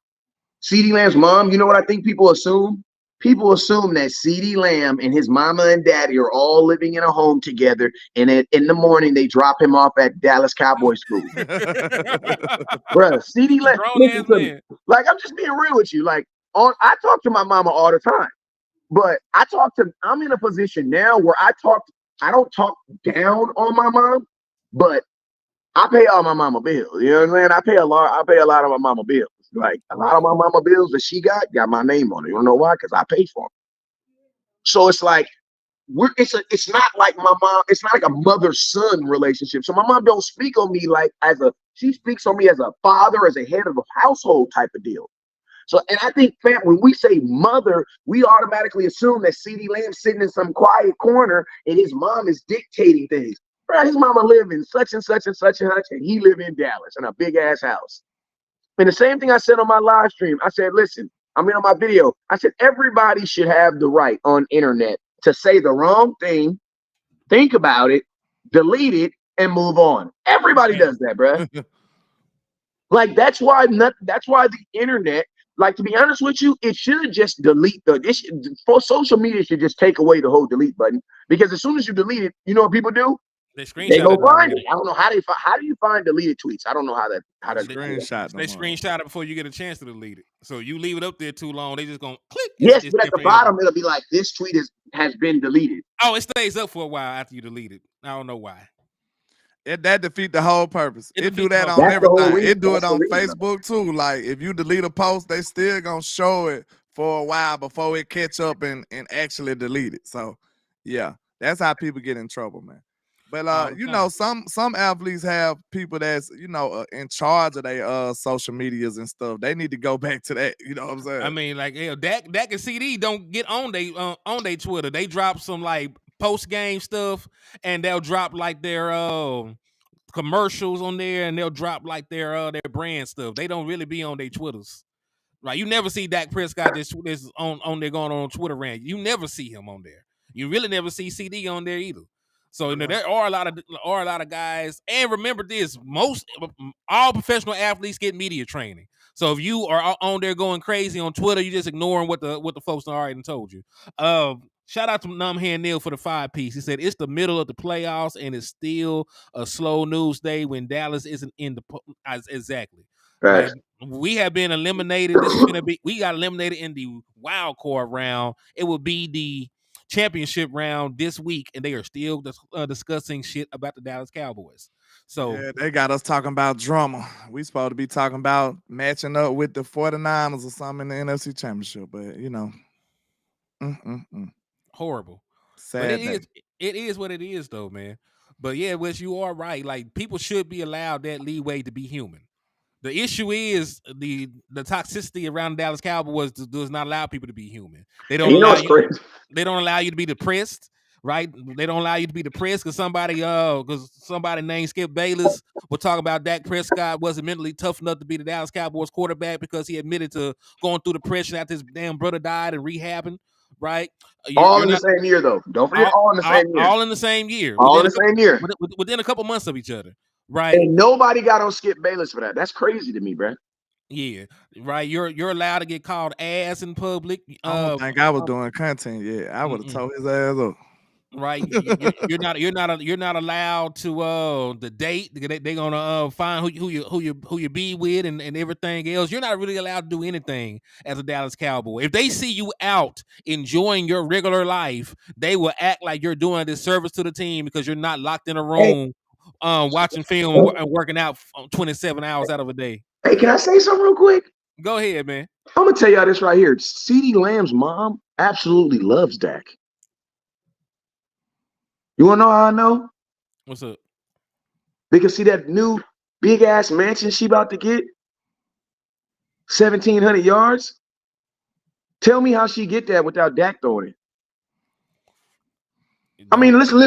CeeDee Lamb's mom, you know what I think people assume? People assume that CeeDee Lamb and his mama and daddy are all living in a home together, and in the morning they drop him off at Dallas Cowboys school. Bruh, CeeDee Lamb, listen to me. Like, I'm just being real with you. Like, I talk to my mama all the time, but I'm in a position now where I don't talk down on my mom, but I pay all my mama bills. You know what I'm saying? I pay a lot of my mama bills. Like, a lot of my mama bills that she got my name on it. You don't know why? Because I pay for them. So it's like it's not like my mom. It's not like a mother-son relationship. So my mom don't speak on me like she speaks on me as a father, as a head of a household type of deal. So, and I think, fam, when we say mother, we automatically assume that CeeDee Lamb's sitting in some quiet corner and his mom is dictating things. Bro, his mama live in such and such and such and such, and he live in Dallas in a big ass house. And the same thing I said on my live stream, I said, listen, on my video, I said, everybody should have the right on internet to say the wrong thing, think about it, delete it, and move on. Everybody does that, bro. Like, that's why the internet, like, to be honest with you, it should just delete for social media should just take away the whole delete button, because as soon as you delete it, you know what people do? They go find it. I don't know how do you find deleted tweets? I don't know how that screenshot. They screenshot it before you get a chance to delete it. So you leave it up there too long, they just gonna click. Yes, but at the bottom it'll be like, this tweet has been deleted. Oh, it stays up for a while after you delete it. I don't know why. That defeat the whole purpose. It do that on everything. It do it on Facebook too. Like, if you delete a post, they still gonna show it for a while before it catch up and actually delete it. So yeah, that's how people get in trouble, man. But some athletes have people that's in charge of their social medias and stuff. They need to go back to that. You know what I'm saying? I mean, like, Dak and CeeDee don't get on they Twitter. They drop some like post game stuff, and they'll drop like their commercials on there, and they'll drop like their brand stuff. They don't really be on their Twitters. Right? You never see Dak Prescott this on there going on Twitter rant. You never see him on there. You really never see CeeDee on there either. So there are a lot of guys, and remember this: all professional athletes get media training. So if you are on there going crazy on Twitter, you just ignoring what the folks already told you. Shout out to Numhead Neil for the 5-piece. He said it's the middle of the playoffs and it's still a slow news day when Dallas isn't in the exactly. Right. Like, we have been eliminated. We got eliminated in the wild card round. It will be the championship round this week, and they are still discussing shit about the Dallas Cowboys. So yeah, they got us talking about drama. We supposed to be talking about matching up with the 49ers or something in the NFC Championship, but horrible. Sad but it is what it is though, man. But yeah, Wes, you are right. Like, people should be allowed that leeway to be human. The issue is the toxicity around the Dallas Cowboys does not allow people to be human. They don't allow you to be depressed right? They don't allow you to be depressed because somebody named Skip Bayless will talk about Dak Prescott wasn't mentally tough enough to be the Dallas Cowboys quarterback because he admitted to going through depression after his damn brother died and rehabbing, right? All You're in the not same year, though. Don't forget, all in the same year. all in the same year, All in the same year. within a couple months of each other, right? And nobody got on Skip Bayless for that. That's crazy to me, bro. Yeah, right. You're allowed to get called ass in public. I don't think I was doing content yet. I would have told his ass up. Right, you're not allowed to the date. They're gonna find who you be with and everything else. You're not really allowed to do anything as a Dallas Cowboy. If they see you out enjoying your regular life, they will act like you're doing a disservice to the team because you're not locked in a room watching film and working out 27 hours out of a day. Hey, can I say something real quick? Go ahead, man. I'm gonna tell y'all this right here. CeeDee Lamb's mom absolutely loves Dak. You wanna know how I know? What's up? Because see that new big ass mansion she about to get, 1,700 yards. Tell me how she get that without Dak throwing it. I mean, listen.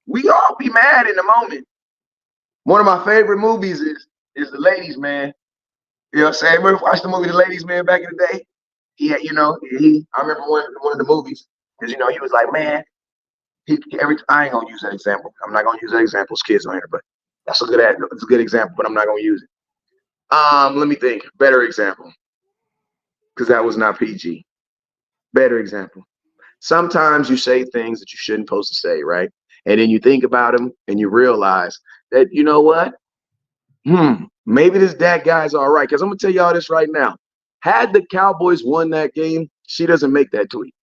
We all be mad in the moment. One of my favorite movies is The Ladies Man. You know what I'm saying? Remember watched the movie The Ladies Man back in the day? I remember one of the movies because he was like, man, I ain't gonna use that example. I'm not gonna use that example. It's kids on here, but it's a good example, but I'm not gonna use it. Let me think. Better example, because that was not PG. Better example. Sometimes you say things that you shouldn't supposed to say, right? And then you think about them and you realize that you know what? Maybe this Dak guy's all right. Because I'm gonna tell y'all this right now. Had the Cowboys won that game, she doesn't make that tweet.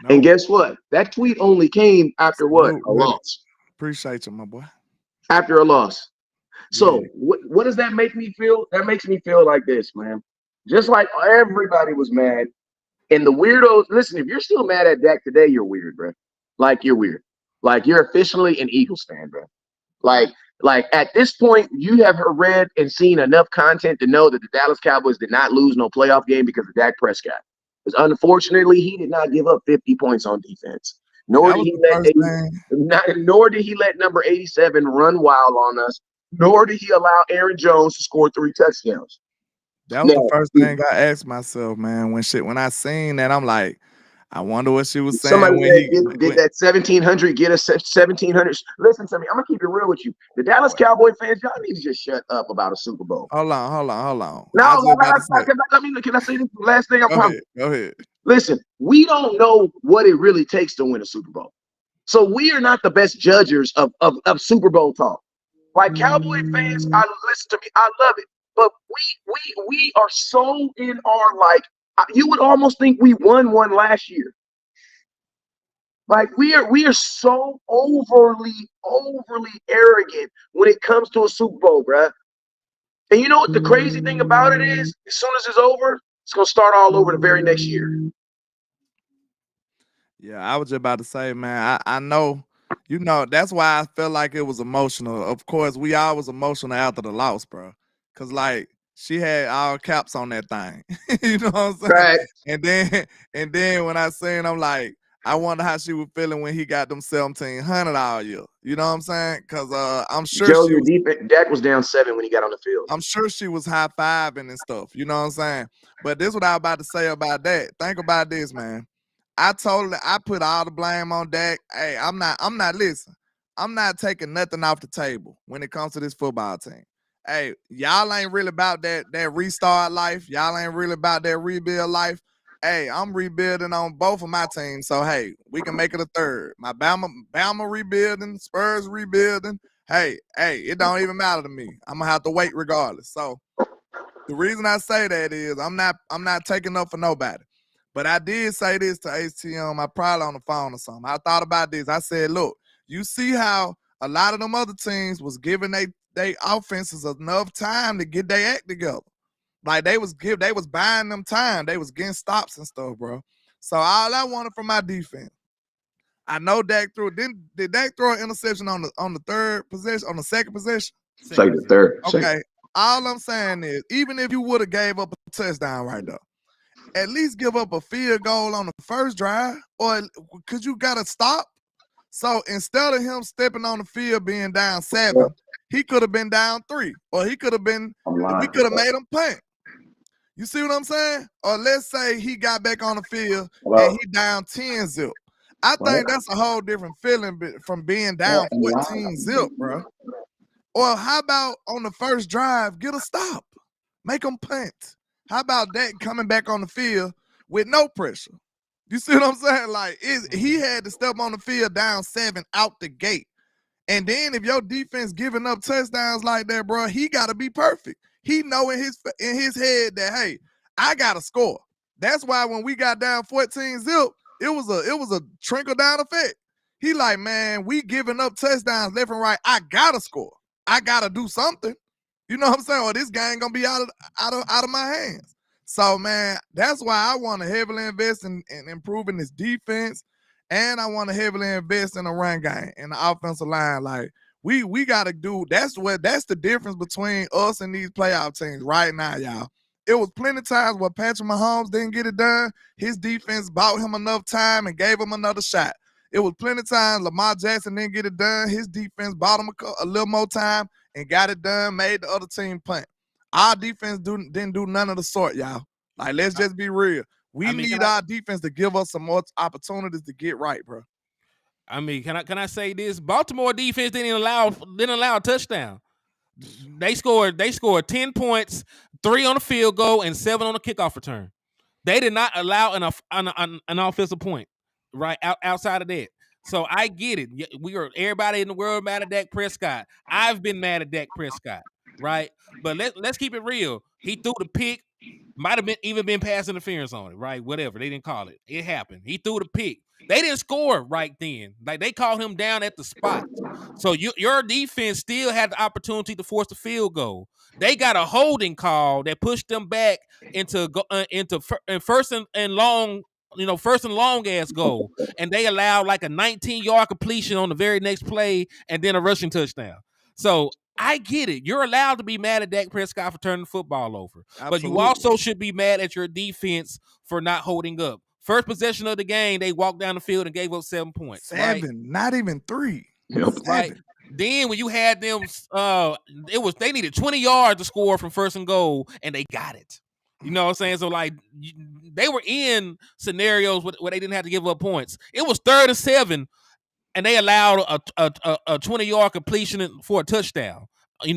Nope. And guess what? That tweet only came after what? A loss. Appreciate you, my boy. After a loss. So what does that make me feel? That makes me feel like this, man. Just like everybody was mad. And the weirdos, listen, if you're still mad at Dak today, you're weird, bro. Like, you're weird. Like, you're officially an Eagles fan, bro. Like at this point, you have read and seen enough content to know that the Dallas Cowboys did not lose no playoff game because of Dak Prescott. Because unfortunately, he did not give up 50 points on defense. Nor did he let number 87 run wild on us. Nor did he allow Aaron Jones to score 3 touchdowns. That was the first thing I asked myself, man. When I seen that, I'm like, I wonder what she was saying. Somebody did that 1,700 get us 1,700. Listen to me. I'm gonna keep it real with you. The Dallas Cowboy fans, y'all need to just shut up about a Super Bowl. Hold on. No, can I say this last thing? I promise. Go ahead. Listen, we don't know what it really takes to win a Super Bowl, so we are not the best judges of Super Bowl talk. Like Cowboy fans, listen to me. I love it, but we are so in our like. You would almost think we won one last year. Like we are so overly arrogant when it comes to a Super Bowl, bruh. And you know what the crazy thing about it is? As soon as it's over, it's gonna start all over the very next year. Yeah, I was just about to say, man, I know, that's why I felt like it was emotional. Of course, we all was emotional after the loss, bro. Cause like she had all caps on that thing. You know what I'm saying? Right. And then when I seen, I'm like, I wonder how she was feeling when he got them 1,700 all year. You know what I'm saying? Because I'm sure Dak was down 7 when he got on the field. I'm sure she was high-fiving and stuff. You know what I'm saying? But this is what I was about to say about that. Think about this, man. I put all the blame on Dak. Hey, I'm not taking nothing off the table when it comes to this football team. Hey, y'all ain't really about that restart life. Y'all ain't really about that rebuild life. Hey, I'm rebuilding on both of my teams. So, hey, we can make it a third. My Bama rebuilding, Spurs rebuilding. Hey, it don't even matter to me. I'm going to have to wait regardless. So, the reason I say that is I'm not taking up for nobody. But I did say this to HTM. I probably on the phone or something. I thought about this. I said, look, you see how a lot of them other teams was giving they offenses enough time to get their act together. Like they was buying them time. They was getting stops and stuff, bro. So all I wanted from my defense, I know Dak threw. Did Dak throw an interception on the third possession, on the second possession? Second, third. Okay. All I'm saying is, even if you would have gave up a touchdown right there, at least give up a field goal on the first drive, or because you got to stop. So instead of him stepping on the field being down 7, he could have been down 3, or we could have made him punt. You see what I'm saying? Or let's say he got back on the field and he down 10-0. I think that's a whole different feeling from being down 14-0, bro. Or how about on the first drive, get a stop, make them punt. How about that coming back on the field with no pressure? You see what I'm saying? Like, he had to step on the field down 7 out the gate. And then if your defense giving up touchdowns like that, bro, he got to be perfect. He know in his head that, hey, I got to score. That's why when we got down 14-0, it was a trickle down effect. He like, man, we giving up touchdowns left and right. I got to score. I got to do something. You know what I'm saying? Or this game going to be out of my hands. So, man, that's why I want to heavily invest in improving this defense, and I want to heavily invest in the run game and the offensive line. Like, we got to do – that's the difference between us and these playoff teams right now, y'all. It was plenty of times where Patrick Mahomes didn't get it done. His defense bought him enough time and gave him another shot. It was plenty of times Lamar Jackson didn't get it done. His defense bought him a little more time and got it done, made the other team punt. Our defense didn't do none of the sort, y'all. Like, let's just be real. We need our defense to give us some more opportunities to get right, bro. I mean, can I say this? Baltimore defense didn't allow a touchdown. They scored 10 points, 3 on the field goal, and 7 on the kickoff return. They did not allow an offensive point, right, outside of that. So I get it. Everybody in the world mad at Dak Prescott. I've been mad at Dak Prescott, right? But let's keep it real. He threw the pick. Might have even been pass interference on it, right? Whatever. They didn't call it. It happened. He threw the pick. They didn't score right then. Like, they called him down at the spot. So your defense still had the opportunity to force the field goal. They got a holding call that pushed them back into first and long, first and long ass goal, and they allowed like a 19-yard completion on the very next play, and then a rushing touchdown. So I get it. You're allowed to be mad at Dak Prescott for turning the football over. Absolutely. But you also should be mad at your defense for not holding up. First possession of the game, they walked down the field and gave up 7 points. 7, right? Not even 3. Yep. Right. Then when you had them, they needed 20 yards to score from first and goal, and they got it. You know what I'm saying? So, like, they were in scenarios where they didn't have to give up points. It was 3rd and 7. And they allowed a 20-yard completion for a touchdown. To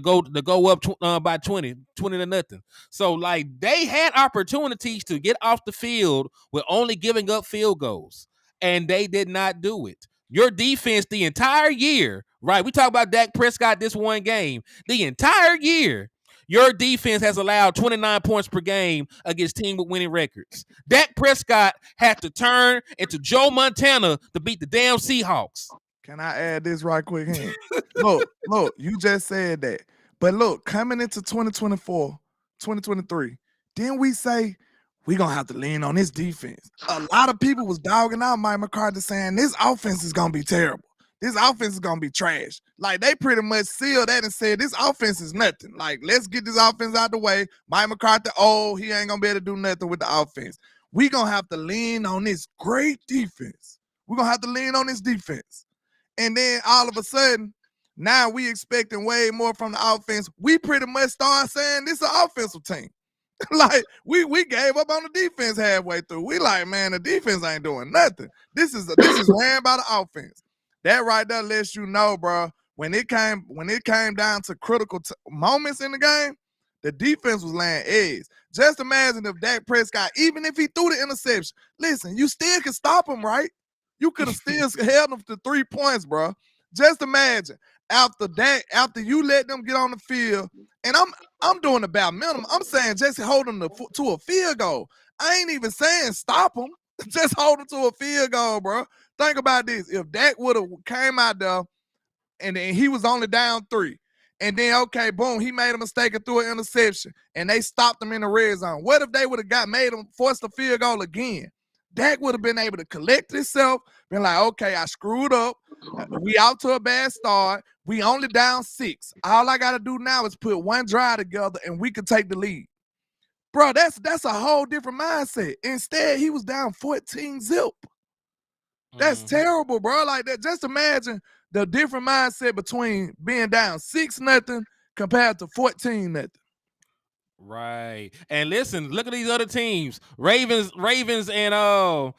go up by 20-0. So, like, they had opportunities to get off the field with only giving up field goals, and they did not do it. Your defense the entire year, right? We talk about Dak Prescott this one game. The entire year, your defense has allowed 29 points per game against teams with winning records. Dak Prescott had to turn into Joe Montana to beat the damn Seahawks. Can I add this right quick here? Look, you just said that. But look, coming into 2024, 2023, didn't we say we're going to have to lean on this defense? A lot of people was dogging out Mike McCarthy saying this offense is going to be terrible. This offense is going to be trash. Like, they pretty much sealed that and said, this offense is nothing. Like, let's get this offense out the way. Mike McCarthy, he ain't going to be able to do nothing with the offense. We're going to have to lean on this great defense. We're going to have to lean on this defense. And then all of a sudden, now we expecting way more from the offense. We pretty much start saying this is an offensive team. Like, we gave up on the defense halfway through. We like, man, the defense ain't doing nothing. This is ran by the offense. That right there lets you know, bro, when it came down to critical moments in the game, the defense was laying eggs. Just imagine if Dak Prescott, even if he threw the interception, listen, you still could stop him, right? You could have still held him to 3 points, bro. Just imagine after you let them get on the field, and I'm doing about minimum. I'm saying just hold them to a field goal. I ain't even saying stop them. Just hold them to a field goal, bro. Think about this. If Dak would have came out there and then he was only down 3, and then, okay, boom, he made a mistake and threw an interception, and they stopped him in the red zone. What if they would have made him force the field goal again? Dak would have been able to collect himself, been like, okay, I screwed up. We out to a bad start. We only down 6. All I got to do now is put one drive together, and we could take the lead. Bro, that's a whole different mindset. Instead, he was down 14-0. That's terrible, bro. Like that. Just imagine the different mindset between being down 6-0 compared to 14-0. Right. And listen, look at these other teams. Ravens and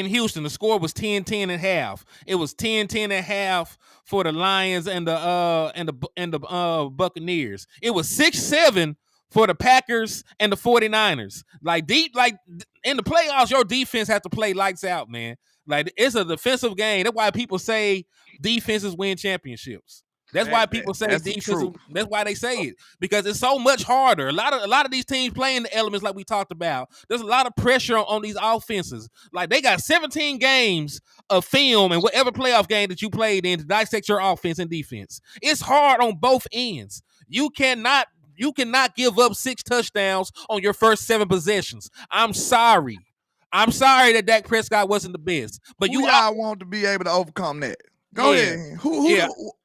Houston. The score was 10-10 and half. It was 10-10 and half for the Lions and the Buccaneers. It was 6-7 for the Packers and the 49ers. Like in the playoffs, your defense has to play lights out, man. Like it's a defensive game. That's why people say defenses win championships. That's why people say defensive. That's why they say it, because it's so much harder. A lot of these teams playing the elements like we talked about. There's a lot of pressure on these offenses. Like they got 17 games of film and whatever playoff game that you played in to dissect your offense and defense. It's hard on both ends. You cannot give up 6 touchdowns on your first 7 possessions. I'm sorry that Dak Prescott wasn't the best, but you all want to be able to overcome that. Go ahead.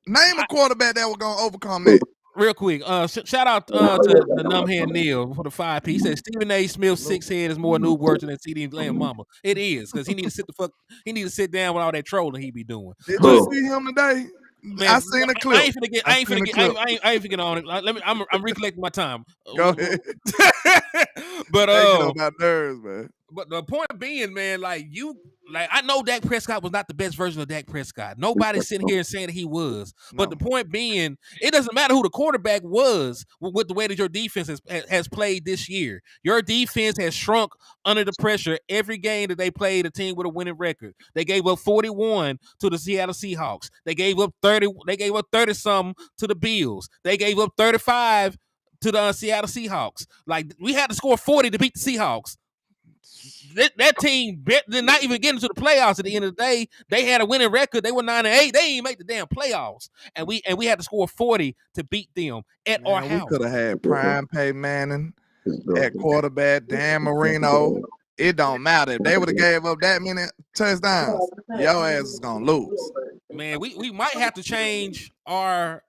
Name a quarterback that was going to overcome that. Real quick, shout out to the numbhead Neil for the 5P. He said Stephen A. Smith's 6 head is more new words than CD Lamb Mama. It is, because he need to sit down with all that trolling he be doing. Did you see him today? Man, I seen a clip. I ain't finna get on it. I'm recollecting my time. Go ahead. But get on my nerves, man. But the point being, man, I know Dak Prescott was not the best version of Dak Prescott. Nobody's sitting here and saying that he was. But the point being, it doesn't matter who the quarterback was with the way that your defense has played this year. Your defense has shrunk under the pressure every game that they played a team with a winning record. They gave up 41 to the Seattle Seahawks. They gave up 30. They gave up 30-some to the Bills. They gave up 35 to the Seattle Seahawks. Like, we had to score 40 to beat the Seahawks. That team did not even get into the playoffs at the end of the day. They had a winning record. They were 9-8. They didn't even make the damn playoffs. And we had to score 40 to beat them at our house. We could have had Prime Peyton Manning at quarterback, Dan Marino. It don't matter. If they would have gave up that many touchdowns, your ass is going to lose. Man, we might have to change our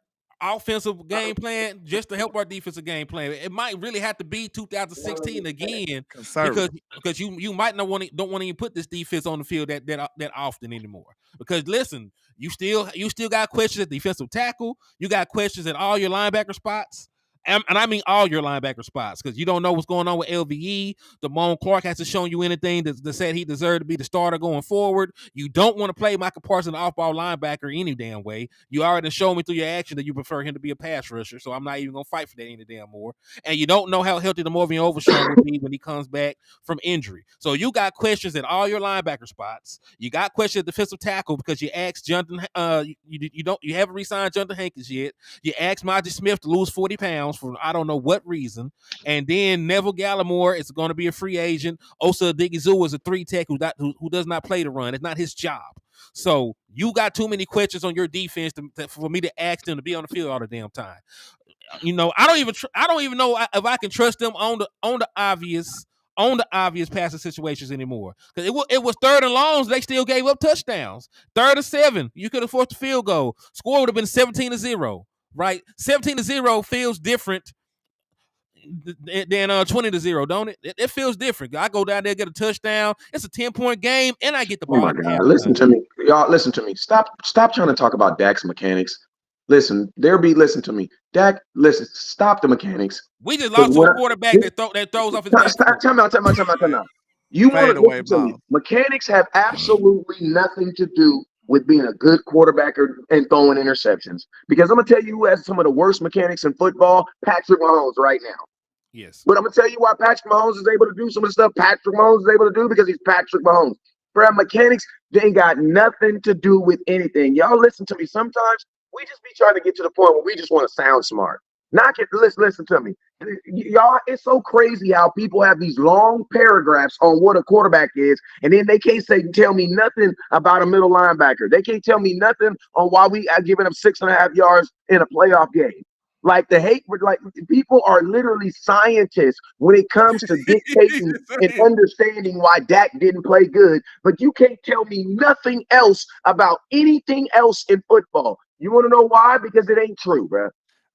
offensive game plan just to help our defensive game plan. It might really have to be 2016 again, because you might don't want to even put this defense on the field that often anymore. Because listen, you still got questions at defensive tackle. You got questions at all your linebacker spots. And I mean all your linebacker spots, because you don't know what's going on with LVE. Damone Clark hasn't shown you anything that said he deserved to be the starter going forward. You don't want to play Michael Parsons, an off-ball linebacker, any damn way. You already showed me through your action that you prefer him to be a pass rusher, so I'm not even going to fight for that any damn more. And you don't know how healthy the Morgan Overshown will be when he comes back from injury. So you got questions at all your linebacker spots. You got questions at defensive tackle because you asked Jonathan. You haven't re-signed Jonathan Hankins yet. You asked Maji Smith to lose 40 pounds for I don't know what reason, and then Neville Gallimore is going to be a free agent. Osa Odighizuwa is a 3-tech who does not play the run. It's not his job. So you got too many questions on your defense for me to ask them to be on the field all the damn time. You know, I don't even know if I can trust them on the obvious passing situations anymore. Because it was 3rd and longs, they still gave up touchdowns. 3rd and 7, you could have forced a field goal. Score would have been 17-0. Right, 17-0 feels different than 20-0, don't it? It feels different. I go down there, get a touchdown. It's a 10-point game, and I get the ball. Oh my God! Listen to me, y'all. Listen to me. Stop trying to talk about Dak's mechanics. Listen to me. Dak, listen. Stop the mechanics. We just lost to a quarterback that throws off his back. Time out. You want to listen to me? Mechanics have absolutely nothing to do with being a good quarterback and throwing interceptions. Because I'm going to tell you who has some of the worst mechanics in football, Patrick Mahomes right now. Yes. But I'm going to tell you why Patrick Mahomes is able to do some of the stuff Patrick Mahomes is able to do, because he's Patrick Mahomes. Bro, mechanics, they ain't got nothing to do with anything. Y'all listen to me. Sometimes we just be trying to get to the point where we just want to sound smart. Listen to me. Y'all, it's so crazy how people have these long paragraphs on what a quarterback is, and then they can't tell me nothing about a middle linebacker. They can't tell me nothing on why we are giving them 6.5 yards in a playoff game. Like people are literally scientists when it comes to dictating and understanding why Dak didn't play good, but you can't tell me nothing else about anything else in football. You want to know why? Because it ain't true, bro.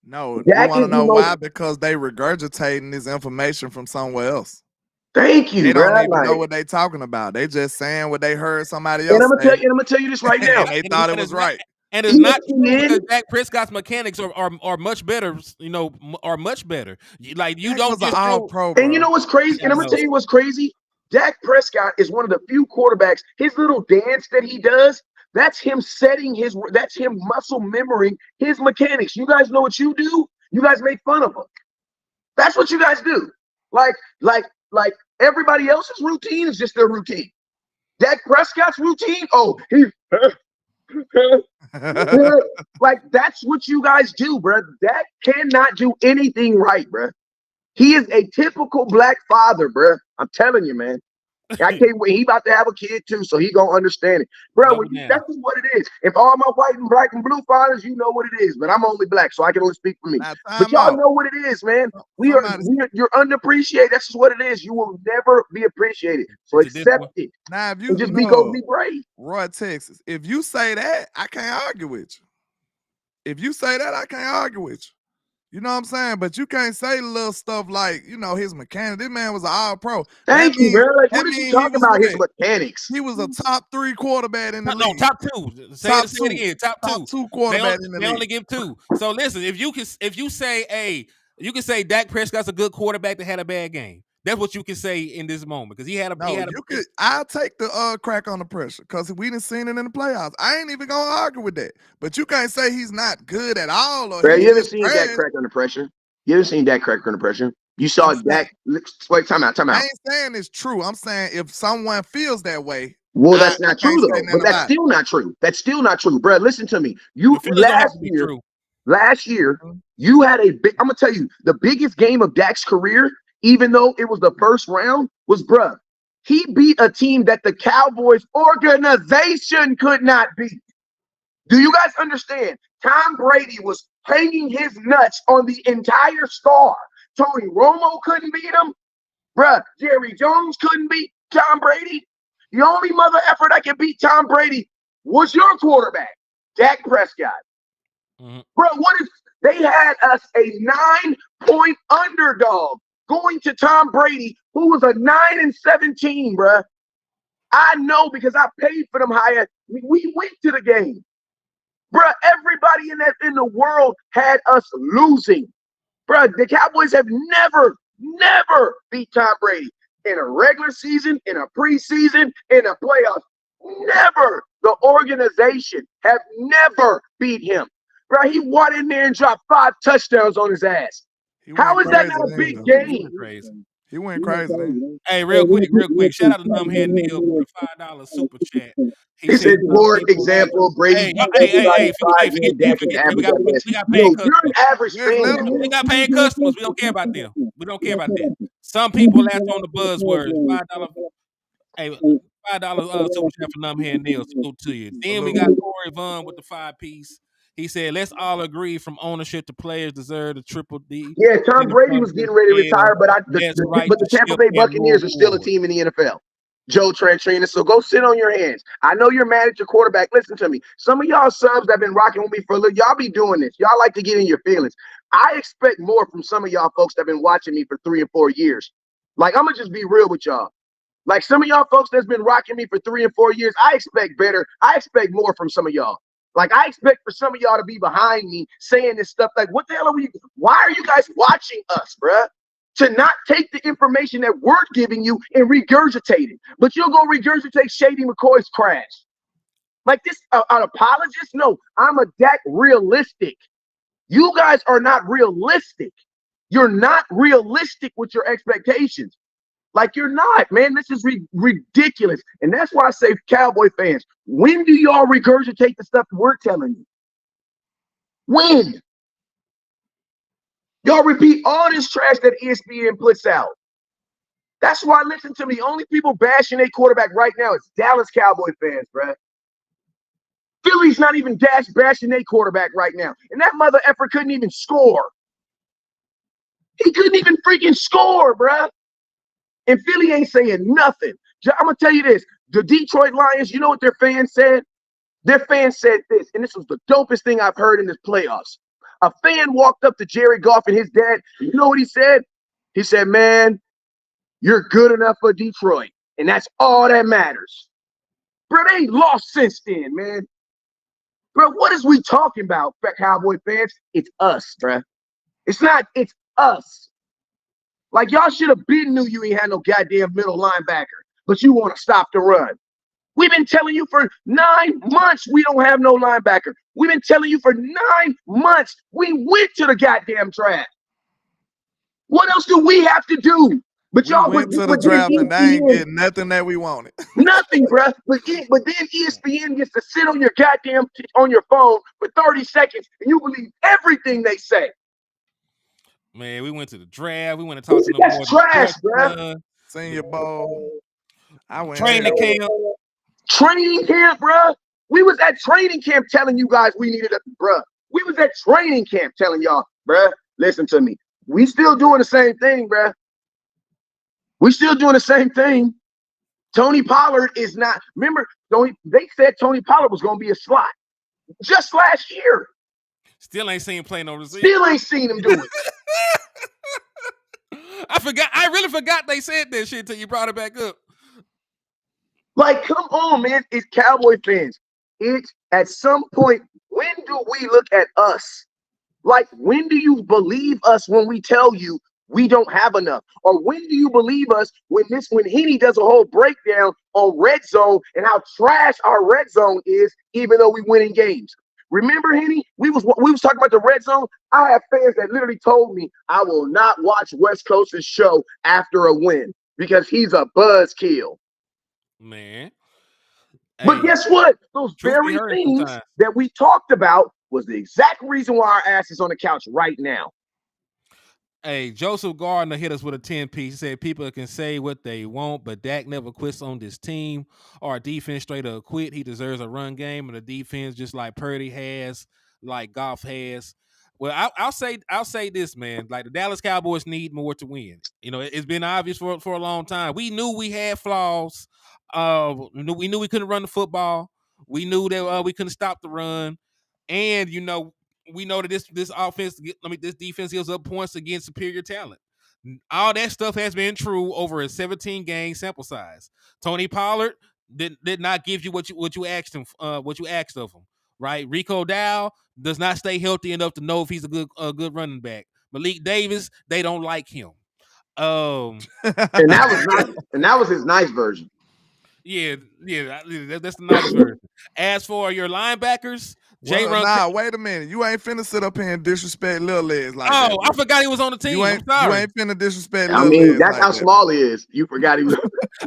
No, you Dak want is to the know most. why? Because they regurgitating this information from somewhere else. Thank you, They bro. don't even Like, know what they talking about. They just saying what they heard somebody and else I'm gonna say, tell you this right And, now. and they thought it and was it's not right. and it's not true because ESPN. Dak Prescott's mechanics are much better. You know, are much better. Like you Dak don't was an just all throw. pro, And you bro. know what's crazy? Yeah, And I I'm gonna know. tell you what's crazy. Dak Prescott is one of the few quarterbacks. His little dance that he does, that's him setting his. That's him muscle memorying his mechanics. You guys know what you do? You guys make fun of him. That's what you guys do. Like, like everybody else's routine is just their routine. Dak Prescott's routine, oh, he like that's what you guys do, bro. Dak cannot do anything right, bro. He is a typical black father, bro. I'm telling you, man. I can't wait. He about to have a kid too, so he gonna understand it, bro. Double That's down. just what it is. If all my white and black and blue fathers, you know what it is. But I'm only black, so I can only speak for me. Now, But time y'all out. know what it is, man. Somebody You're underappreciated. That's just what it is. You will never be appreciated. So Is it this accept one? it now, if and you just know be brave. Roy, Texas, if you say that, I can't argue with you. If you say that, I can't argue with you. You know what I'm saying? But you can't say little stuff like, his mechanic. This man was an all pro. That Thank you, mean bro. Like, that what is you mean he talking was about? His what? mechanics. He was a top 3 quarterback in the No, league. top two. Say Top it. Say it two. again. Top Top two. 2 quarterback in the They only league. give two. So listen, if you say, hey, you can say Dak Prescott's a good quarterback that had a bad game. That's what you can say in this moment because No, I'll take the crack on the pressure because we didn't seen it in the playoffs. I ain't even gonna argue with that. But you can't say he's not good at all or Bro, he's you haven't just seen Dak trash. crack under pressure. You haven't seen Dak crack under pressure. You I'm saw saying, Dak. Wait, time out. I ain't saying it's true. I'm saying if someone feels that way, Well, I that's not true can't say though. nothing But that's about it. still not true. That's still not true, bro. Listen to me. your feelings don't have to be true. Last year, you had a big. I'm gonna tell you, the biggest game of Dak's career, even though it was the first round, was bruh. He beat a team that the Cowboys organization could not beat. Do you guys understand? Tom Brady was hanging his nuts on the entire star. Tony Romo couldn't beat him. Bruh, Jerry Jones couldn't beat Tom Brady. The only mother effort that can beat Tom Brady was your quarterback, Dak Prescott. Mm-hmm. Bro, what if they had us a 9-point underdog going to Tom Brady, who was a 9-17, bro? I know because I paid for them higher. We went to the game. Bruh, everybody in the world had us losing. Bruh, the Cowboys have never beat Tom Brady in a regular season, in a preseason, in a playoff. Never. The organization have never beat him. Bruh, he went in there and dropped 5 touchdowns on his ass. He How went is that crazy not a then, big though. You game? went crazy. He went crazy then. Hey, real quick. Shout out to Numbhead Neil for the $5 super chat. He He said said, some for people laugh. example, Brady Hey, beat everybody forget 5 years. Dak is that. average at best. We got Yo, paying you're an customers. average Just fan. let him. We got paying customers. We don't care about them. We don't care about that. Some people laugh on the buzzwords. $5. Hey, $5 super chat for Numbhead Neil. Salute to you. Then we Salute. got Corey Vaughn with the 5-piece. He said, "Let's all agree from ownership to players deserve the triple D. Yeah, Tom In the Brady front was of the getting ready to scale. retire, but That's right. but The the Tampa ship Bay and move Buccaneers are still a forward." team in the NFL. Joe Trantrina. So go sit on your hands. I know you're mad at your quarterback. Listen to me. Some of y'all subs that have been rocking with me for a little, y'all be doing this. Y'all like to get in your feelings. I expect more from some of y'all folks that have been watching me for 3 and 4 years. Like, I'm gonna just be real with y'all. Like, some of y'all folks that's been rocking me for 3 and 4 years, I expect better. I expect more from some of y'all. Like, I expect for some of y'all to be behind me saying this stuff. Like, what the hell are we? Why are you guys watching us, bruh? To not take the information that we're giving you and regurgitate it. But you'll go regurgitate Shady McCoy's crash. Like this, an apologist? No, I'm a Dak realistic. You guys are not realistic. You're not realistic with your expectations. Like, you're not, man. This is ridiculous. And that's why I say, Cowboy fans, when do y'all regurgitate the stuff we're telling you? When? Y'all repeat all this trash that ESPN puts out. That's why, listen to me, only people bashing a quarterback right now is Dallas Cowboy fans, bruh. Philly's not even bashing a quarterback right now. And that mother effer couldn't even score. He couldn't even freaking score, bruh. And Philly ain't saying nothing. I'm going to tell you this. The Detroit Lions, you know what their fans said? Their fans said this, and this was the dopest thing I've heard in this playoffs. A fan walked up to Jared Goff and his dad. You know what he said? He said, man, you're good enough for Detroit. And that's all that matters. Bro, they lost since then, man. Bro, what is we talking about, Cowboy fans? It's us, bro. It's us. Like, y'all should have been knew you ain't had no goddamn middle linebacker, but you want to stop the run. We've been telling you for 9 months we don't have no linebacker. We've been telling you for 9 months we went to the goddamn draft. What else do we have to do? But y'all went to the draft and they ain't getting nothing that we wanted. Nothing, bro. But then ESPN gets to sit on your goddamn on your phone for 30 seconds and you believe everything they say. Man, we went to the draft. We went to talk to them. That's trash, bro. Senior Bowl. I went training camp. Training camp, bro. We was at training camp telling you guys we needed bro. We was at training camp telling y'all, bro, listen to me. We still doing the same thing, bro. We still doing the same thing. Tony Pollard is not. Remember, they said Tony Pollard was going to be a slot just last year. Still ain't seen him play no receiver. Still ain't seen him do it. I forgot. I really forgot they said that shit till you brought it back up. Like, come on, man. It's Cowboy fans. It's at some point, when do we look at us? Like, when do you believe us when we tell you we don't have enough? Or when do you believe us when Henny does a whole breakdown on red zone and how trash our red zone is, even though we win in games? Remember, Henny, we was talking about the red zone. I have fans that literally told me I will not watch West Coast's show after a win because he's a buzzkill. Man. But guess what? Those very things that we talked about was the exact reason why our ass is on the couch right now. Hey, Joseph Gardner hit us with a 10-piece. He said people can say what they want, but Dak never quits on this team. Our defense straight up quit. He deserves a run game, and the defense just like Purdy has, like Goff has. Well, I'll say this, man. Like the Dallas Cowboys need more to win. You know, it's been obvious for a long time. We knew we had flaws. We knew we couldn't run the football. We knew that we couldn't stop the run, and we know that this offense, this defense gives up points against superior talent. All that stuff has been true over a 17-game sample size. Tony Pollard did not give you what you asked him, what you asked of him. Right? Rico Dow does not stay healthy enough to know if he's a good running back. Malik Davis, they don't like him. And that was his nice version. Yeah, that's the nice version. As for your linebackers, wait a minute. You ain't finna sit up here and disrespect Lil Legs like that. Oh, I forgot he was on the team. I'm sorry. You ain't finna disrespect Lil Legs. I mean, that's like how small he is. You forgot he was.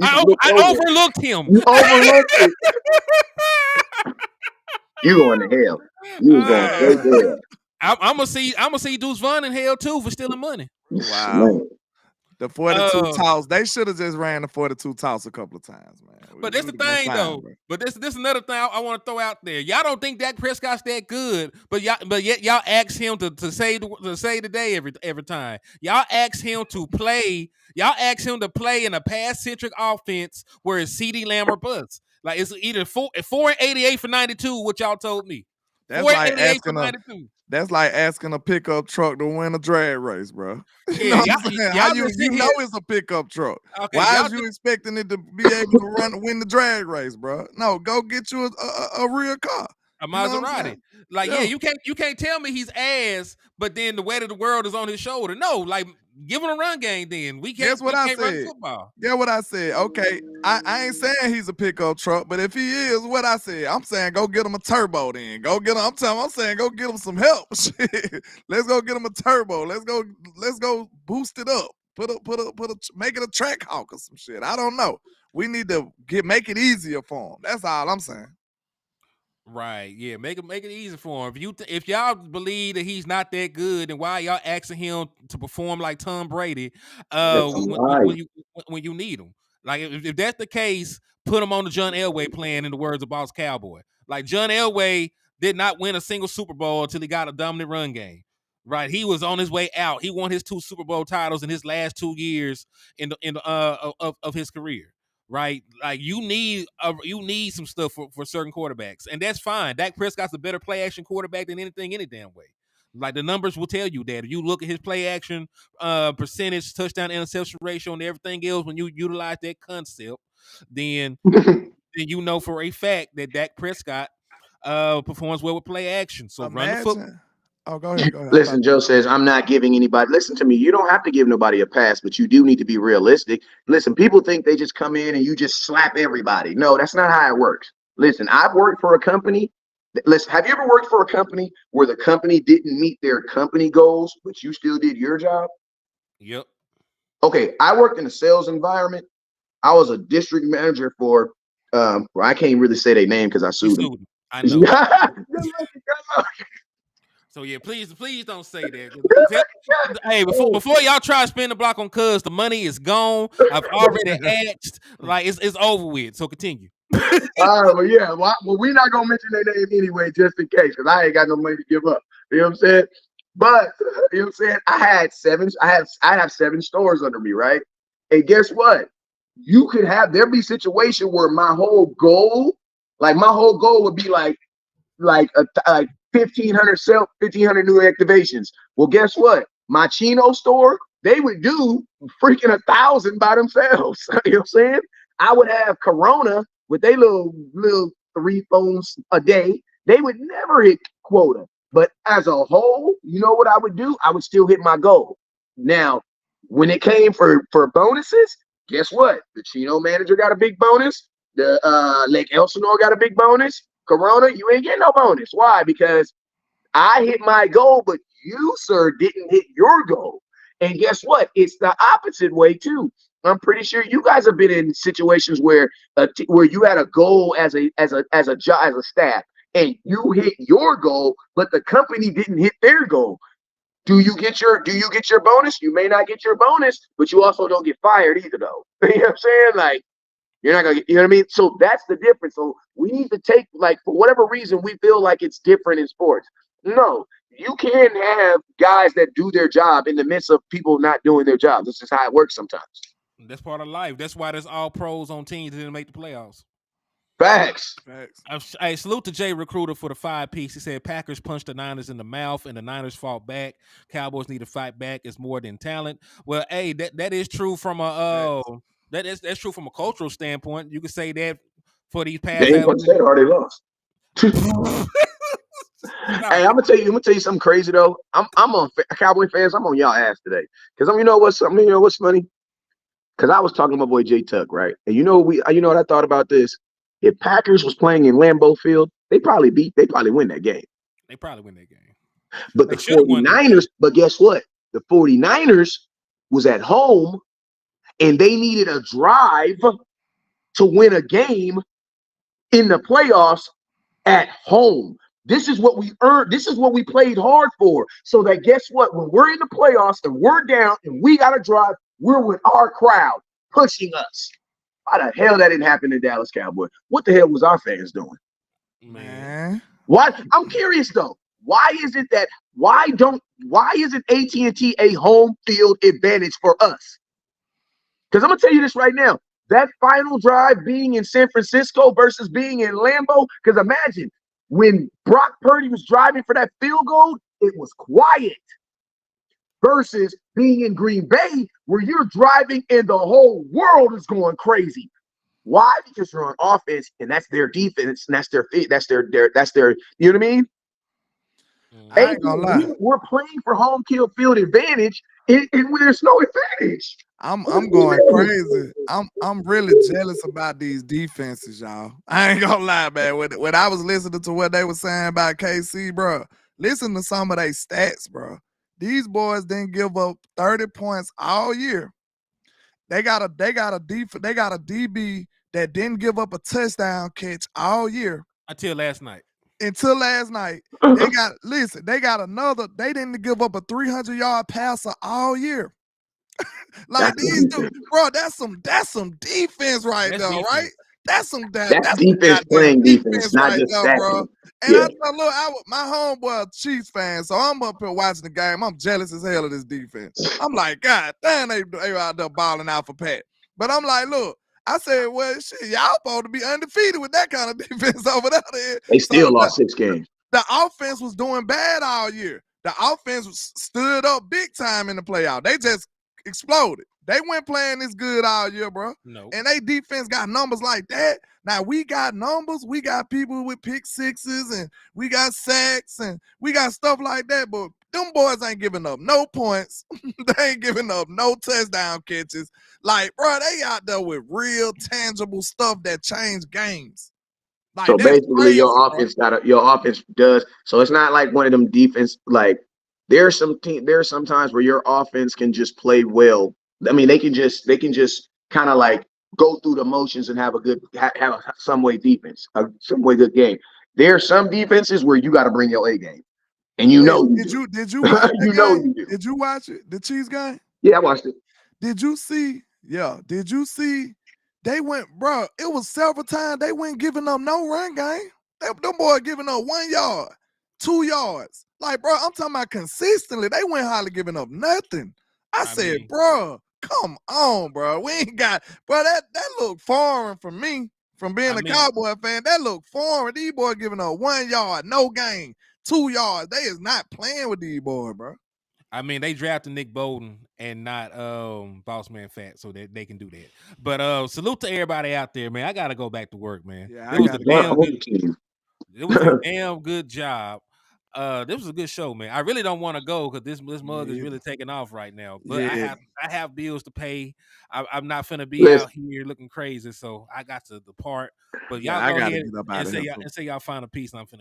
I overlooked him. You overlooked it. You going to hell. You was going straight to hell. I'm gonna see Deuce Vaughn in hell too for stealing money. Wow. Man. The 42 toss. They should have just ran the 42 toss a couple of times, man. But that's the thing, though. Bro. But this another thing I want to throw out there. Y'all don't think Dak Prescott's that good, but yet y'all ask him to save the day every time. Y'all ask him to play. Y'all ask him to play in a pass-centric offense where it's CeeDee Lamb or bust. Like it's either 488 for 92. What y'all told me. That's like asking a pickup truck to win a drag race, bro. You know it's a pickup truck. Okay, why is you expecting it to be able to win the drag race, bro? No, go get you a real car. A Maserati. You can't tell me he's ass, but then the weight of the world is on his shoulder. No, like give him a run game then. We can't run football. Yeah, what I said. Okay, I ain't saying he's a pickup truck, but if he is, what I said, I'm saying go get him a turbo then. Go get him. I'm saying go get him some help. Let's go get him a turbo. Let's go boost it up. Make it a track hawk or some shit. I don't know. We need to make it easier for him. That's all I'm saying. Right, yeah, make it easy for him. If y'all believe that he's not that good, then why y'all asking him to perform like Tom Brady when you need him? Like if that's the case, put him on the John Elway plan. In the words of Boss Cowboy, like John Elway did not win a single Super Bowl until he got a dominant run game. Right, he was on his way out. He won his 2 Super Bowl titles in his last 2 years of his career. Right, like you need some stuff for certain quarterbacks, and that's fine. Dak Prescott's a better play action quarterback than anything any damn way. Like the numbers will tell you that. If you look at his play action percentage, touchdown interception ratio, and everything else, when you utilize that concept, then you know for a fact that Dak Prescott performs well with play action. So run the football. Imagine. Oh, go ahead. Listen, Joe says, I'm not giving anybody. Listen to me. You don't have to give nobody a pass, but you do need to be realistic. Listen, people think they just come in and you just slap everybody. No, that's not how it works. Listen, I've worked for a company. Listen, have you ever worked for a company where the company didn't meet their company goals, but you still did your job? Yep. Okay, I worked in a sales environment. I was a district manager for, well, I can't really say their name because I sued them. I know. So yeah, please don't say that. Hey, before y'all try to spin the block on Cuz, the money is gone. I've already asked. Like it's over with. So continue. All right, well, yeah. Well, we're not gonna mention their name anyway, just in case, because I ain't got no money to give up. You know what I'm saying? But you know what I'm saying? I have 7 stores under me, right? And guess what? There'd be a situation where my whole goal would be like 1,500 new activations. Well, guess what? My Chino store, they would do freaking 1,000 by themselves. You know what I'm saying? I would have Corona with their little 3 phones a day. They would never hit quota. But as a whole, you know what I would do? I would still hit my goal. Now, when it came for bonuses, guess what? The Chino manager got a big bonus. The Lake Elsinore got a big bonus. Corona, you ain't getting no bonus. Why? Because I hit my goal, but you, sir, didn't hit your goal. And guess what? It's the opposite way too. I'm pretty sure you guys have been in situations where you had a goal as a staff, and you hit your goal, but the company didn't hit their goal. Do you get your bonus? You may not get your bonus, but you also don't get fired either, though. You know what I'm saying? Like, you're not gonna get, you know what I mean? So that's the difference. So we need to take, like, for whatever reason we feel like it's different in sports. No, you can have guys that do their job in the midst of people not doing their job. This is how it works sometimes. That's part of life. That's why there's all pros on teams that didn't make the playoffs. Facts. I salute to Jay Recruiter for the 5-piece. He said Packers punched the Niners in the mouth and the Niners fought back. Cowboys need to fight back. It's more than talent. Well, hey, that is true from that's true from a cultural standpoint. You could say that for these past. They ain't gonna say it or they lost. Hey, I'm gonna tell you something crazy though. I'm on Cowboy fans. I'm on y'all ass today because you know what's funny? Because I was talking to my boy Jay Tuck, right? And you know what I thought about this? If Packers was playing in Lambeau Field, they probably win that game. They probably win that game. But the 49ers, but guess what? The 49ers was at home and they needed a drive to win a game in the playoffs at home. This is what we earned. This is what we played hard for. So that guess what? When we're in the playoffs and we're down and we got to drive, we're with our crowd pushing us. Why the hell that didn't happen in Dallas Cowboy? What the hell was our fans doing? Man. Why? I'm curious though. Why is it AT&T a home field advantage for us? Because I'm gonna tell you this right now. That final drive being in San Francisco versus being in Lambeau, because imagine when Brock Purdy was driving for that field goal, it was quiet. Versus being in Green Bay, where you're driving and the whole world is going crazy. Why? Because you're on offense, and that's their defense, and that's their you know what I mean? I ain't gonna lie. We're playing for home field advantage, and there's no advantage. I'm going crazy. I'm really jealous about these defenses, y'all. I ain't gonna lie, man. When I was listening to what they were saying about KC, bro, listen to some of their stats, bro. These boys didn't give up 30 points all year. They got a DB that didn't give up a touchdown catch all year. Until last night. They got another, they didn't give up a 300-yard passer all year. Like these dudes, bro, that's some defense right there, right? That's defense playing defense, not just that, bro. And I thought, look, my homeboy a Chiefs fan, so I'm up here watching the game. I'm jealous as hell of this defense. I'm like, God damn, they out there balling out for Pat. But I'm like, look, I said, well, shit, y'all supposed to be undefeated with that kind of defense over there. They still lost 6 games. The offense was doing bad all year. the offense stood up big time in the playoff. They just exploded. They weren't playing this good all year, bro. No. And they defense got numbers like that. Now we got numbers. We got people with pick sixes and we got sacks and we got stuff like that. But them boys ain't giving up no points. They ain't giving up no touchdown catches. Like, bro, they out there with real tangible stuff that change games. Like, so that's basically, crazy, your offense does. So it's not like one of them defense. Like there's some times where your offense can just play well. I mean, they can just kind of like go through the motions and have a good have some way defense, some way good game. There are some defenses where you got to bring your A game, and you know you do. Did you watch that You know game? you do. Did you watch it? The Chiefs game? Yeah, I watched it. Did you see? Yeah. Did you see? They went, bro. It was several times they weren't giving up no run game. Them boys giving up 1 yard, 2 yards. Like, bro, I'm talking about consistently. They weren't hardly giving up nothing. I said, mean, bro, come on, bro. We ain't got, bro. That looked foreign for me. From being a Cowboy fan, that looked foreign. These boys giving up 1 yard, no gain, 2 yards. They is not playing with these boys, bro. I mean, they drafted Nick Bolton and not Boss Man Fat, so that they can do that. But salute to everybody out there, man. I gotta go back to work, man. Yeah, it was a damn good job. This was a good show, man. I really don't want to go because this mug is really taking off right now. But Yeah. I have bills to pay. I'm not finna be out here looking crazy, so I got to depart. But y'all go ahead and say y'all find a piece. And we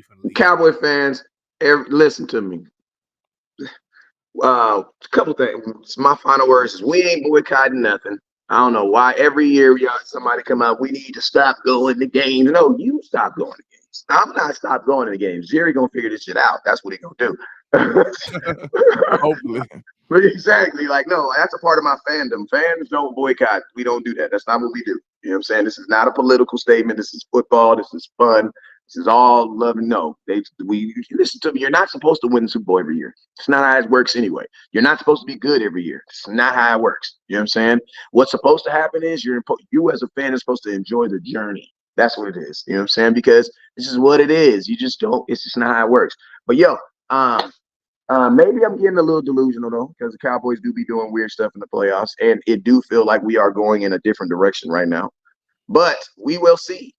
finna leave. Cowboy fans, listen to me. A couple things. My final words is we ain't boycotting nothing. I don't know why every year somebody come out, we need to stop going to games. No, you stop going to games. I'm not stop going to the games. Jerry gonna figure this shit out. That's what he gonna do. Hopefully. Exactly. Like, no, that's a part of my fandom. Fans don't boycott. We don't do that. That's not what we do. You know what I'm saying? This is not a political statement. This is football. This is fun. This is all love and no. Listen to me. You're not supposed to win the Super Bowl every year. It's not how it works anyway. You're not supposed to be good every year. It's not how it works. You know what I'm saying? What's supposed to happen is you as a fan is supposed to enjoy the journey. That's what it is. You know what I'm saying? Because this is what it is. You just don't. It's just not how it works. But yo, maybe I'm getting a little delusional though, because the Cowboys do be doing weird stuff in the playoffs, and it do feel like we are going in a different direction right now. But we will see.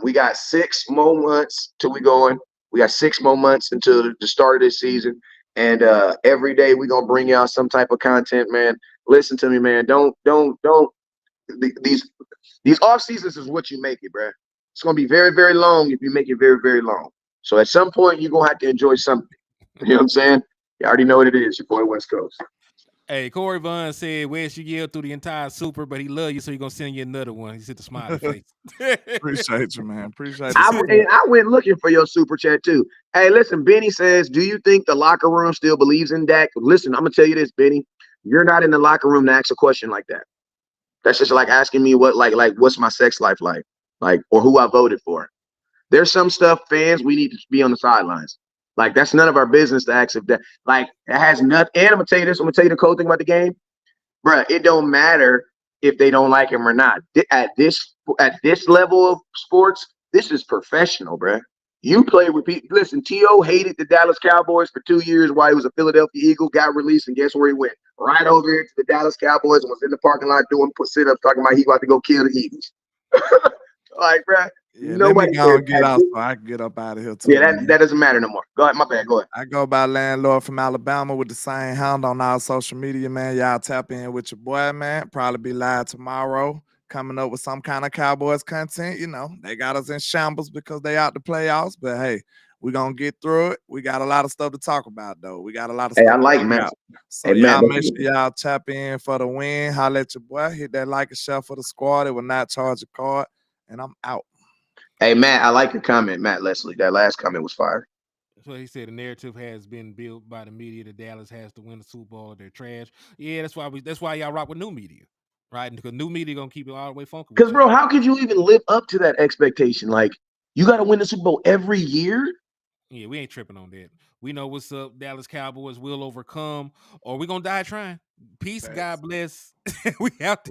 We got 6 more months till we going. We got 6 more months until the start of this season, and every day we're gonna bring y'all some type of content, man. Listen to me, man. Don't. These off seasons is what you make it, bro. It's gonna be very, very long if you make it very, very long. So at some point you're gonna have to enjoy something. You know what I'm saying? You already know what it is. Your boy West Coast. Hey, Corey Vaughn said, Wes, you yelled through the entire Super, but he love you, so he gonna send you another one. He said the smiley face. Appreciate you, man. Appreciate you. I went looking for your super chat too. Hey, listen, Benny says, do you think the locker room still believes in Dak? Listen, I'm gonna tell you this, Benny. You're not in the locker room to ask a question like that. That's just like asking me what's my sex life like, or who I voted for. There's some stuff, fans, we need to be on the sidelines. Like, that's none of our business to ask if that, like, it has nothing. And I'm gonna tell you this. I'm gonna tell you the cool thing about the game, bruh. It don't matter if they don't like him or not. At this level of sports, this is professional, bruh. You play with people. Listen, T.O. hated the Dallas Cowboys for 2 years while he was a Philadelphia Eagle, got released, and guess where he went? Right over here to the Dallas Cowboys and was in the parking lot doing sit-ups, talking about he about to go kill the Eagles. Like, bruh. Yeah, let me go and get out so I can get up out of here too. Yeah, that doesn't matter no more. Go ahead, my bad. Go ahead. I go by Landlord from Alabama with the same handle on all social media, man. Y'all tap in with your boy, man. Probably be live tomorrow, coming up with some kind of Cowboys content. You know, they got us in shambles because they out the playoffs, but hey, we're gonna get through it. We got a lot of stuff to talk about, though. We got a lot of stuff. I like Matt. So y'all make sure y'all tap in for the win. Holla at your boy. Hit that like and share for the squad. It will not charge a card. And I'm out. Hey, Matt, I like your comment, Matt Leslie. That last comment was fire. That's what he said. The narrative has been built by the media that Dallas has to win the Super Bowl. They're trash. Yeah, that's why y'all rock with new media, right? Because new media gonna keep it all the way funky. Because, bro, how could you even live up to that expectation? Like, you got to win the Super Bowl every year? Yeah, we ain't tripping on that. We know what's up. Dallas Cowboys will overcome, or we gonna die trying. Peace. God bless. We out.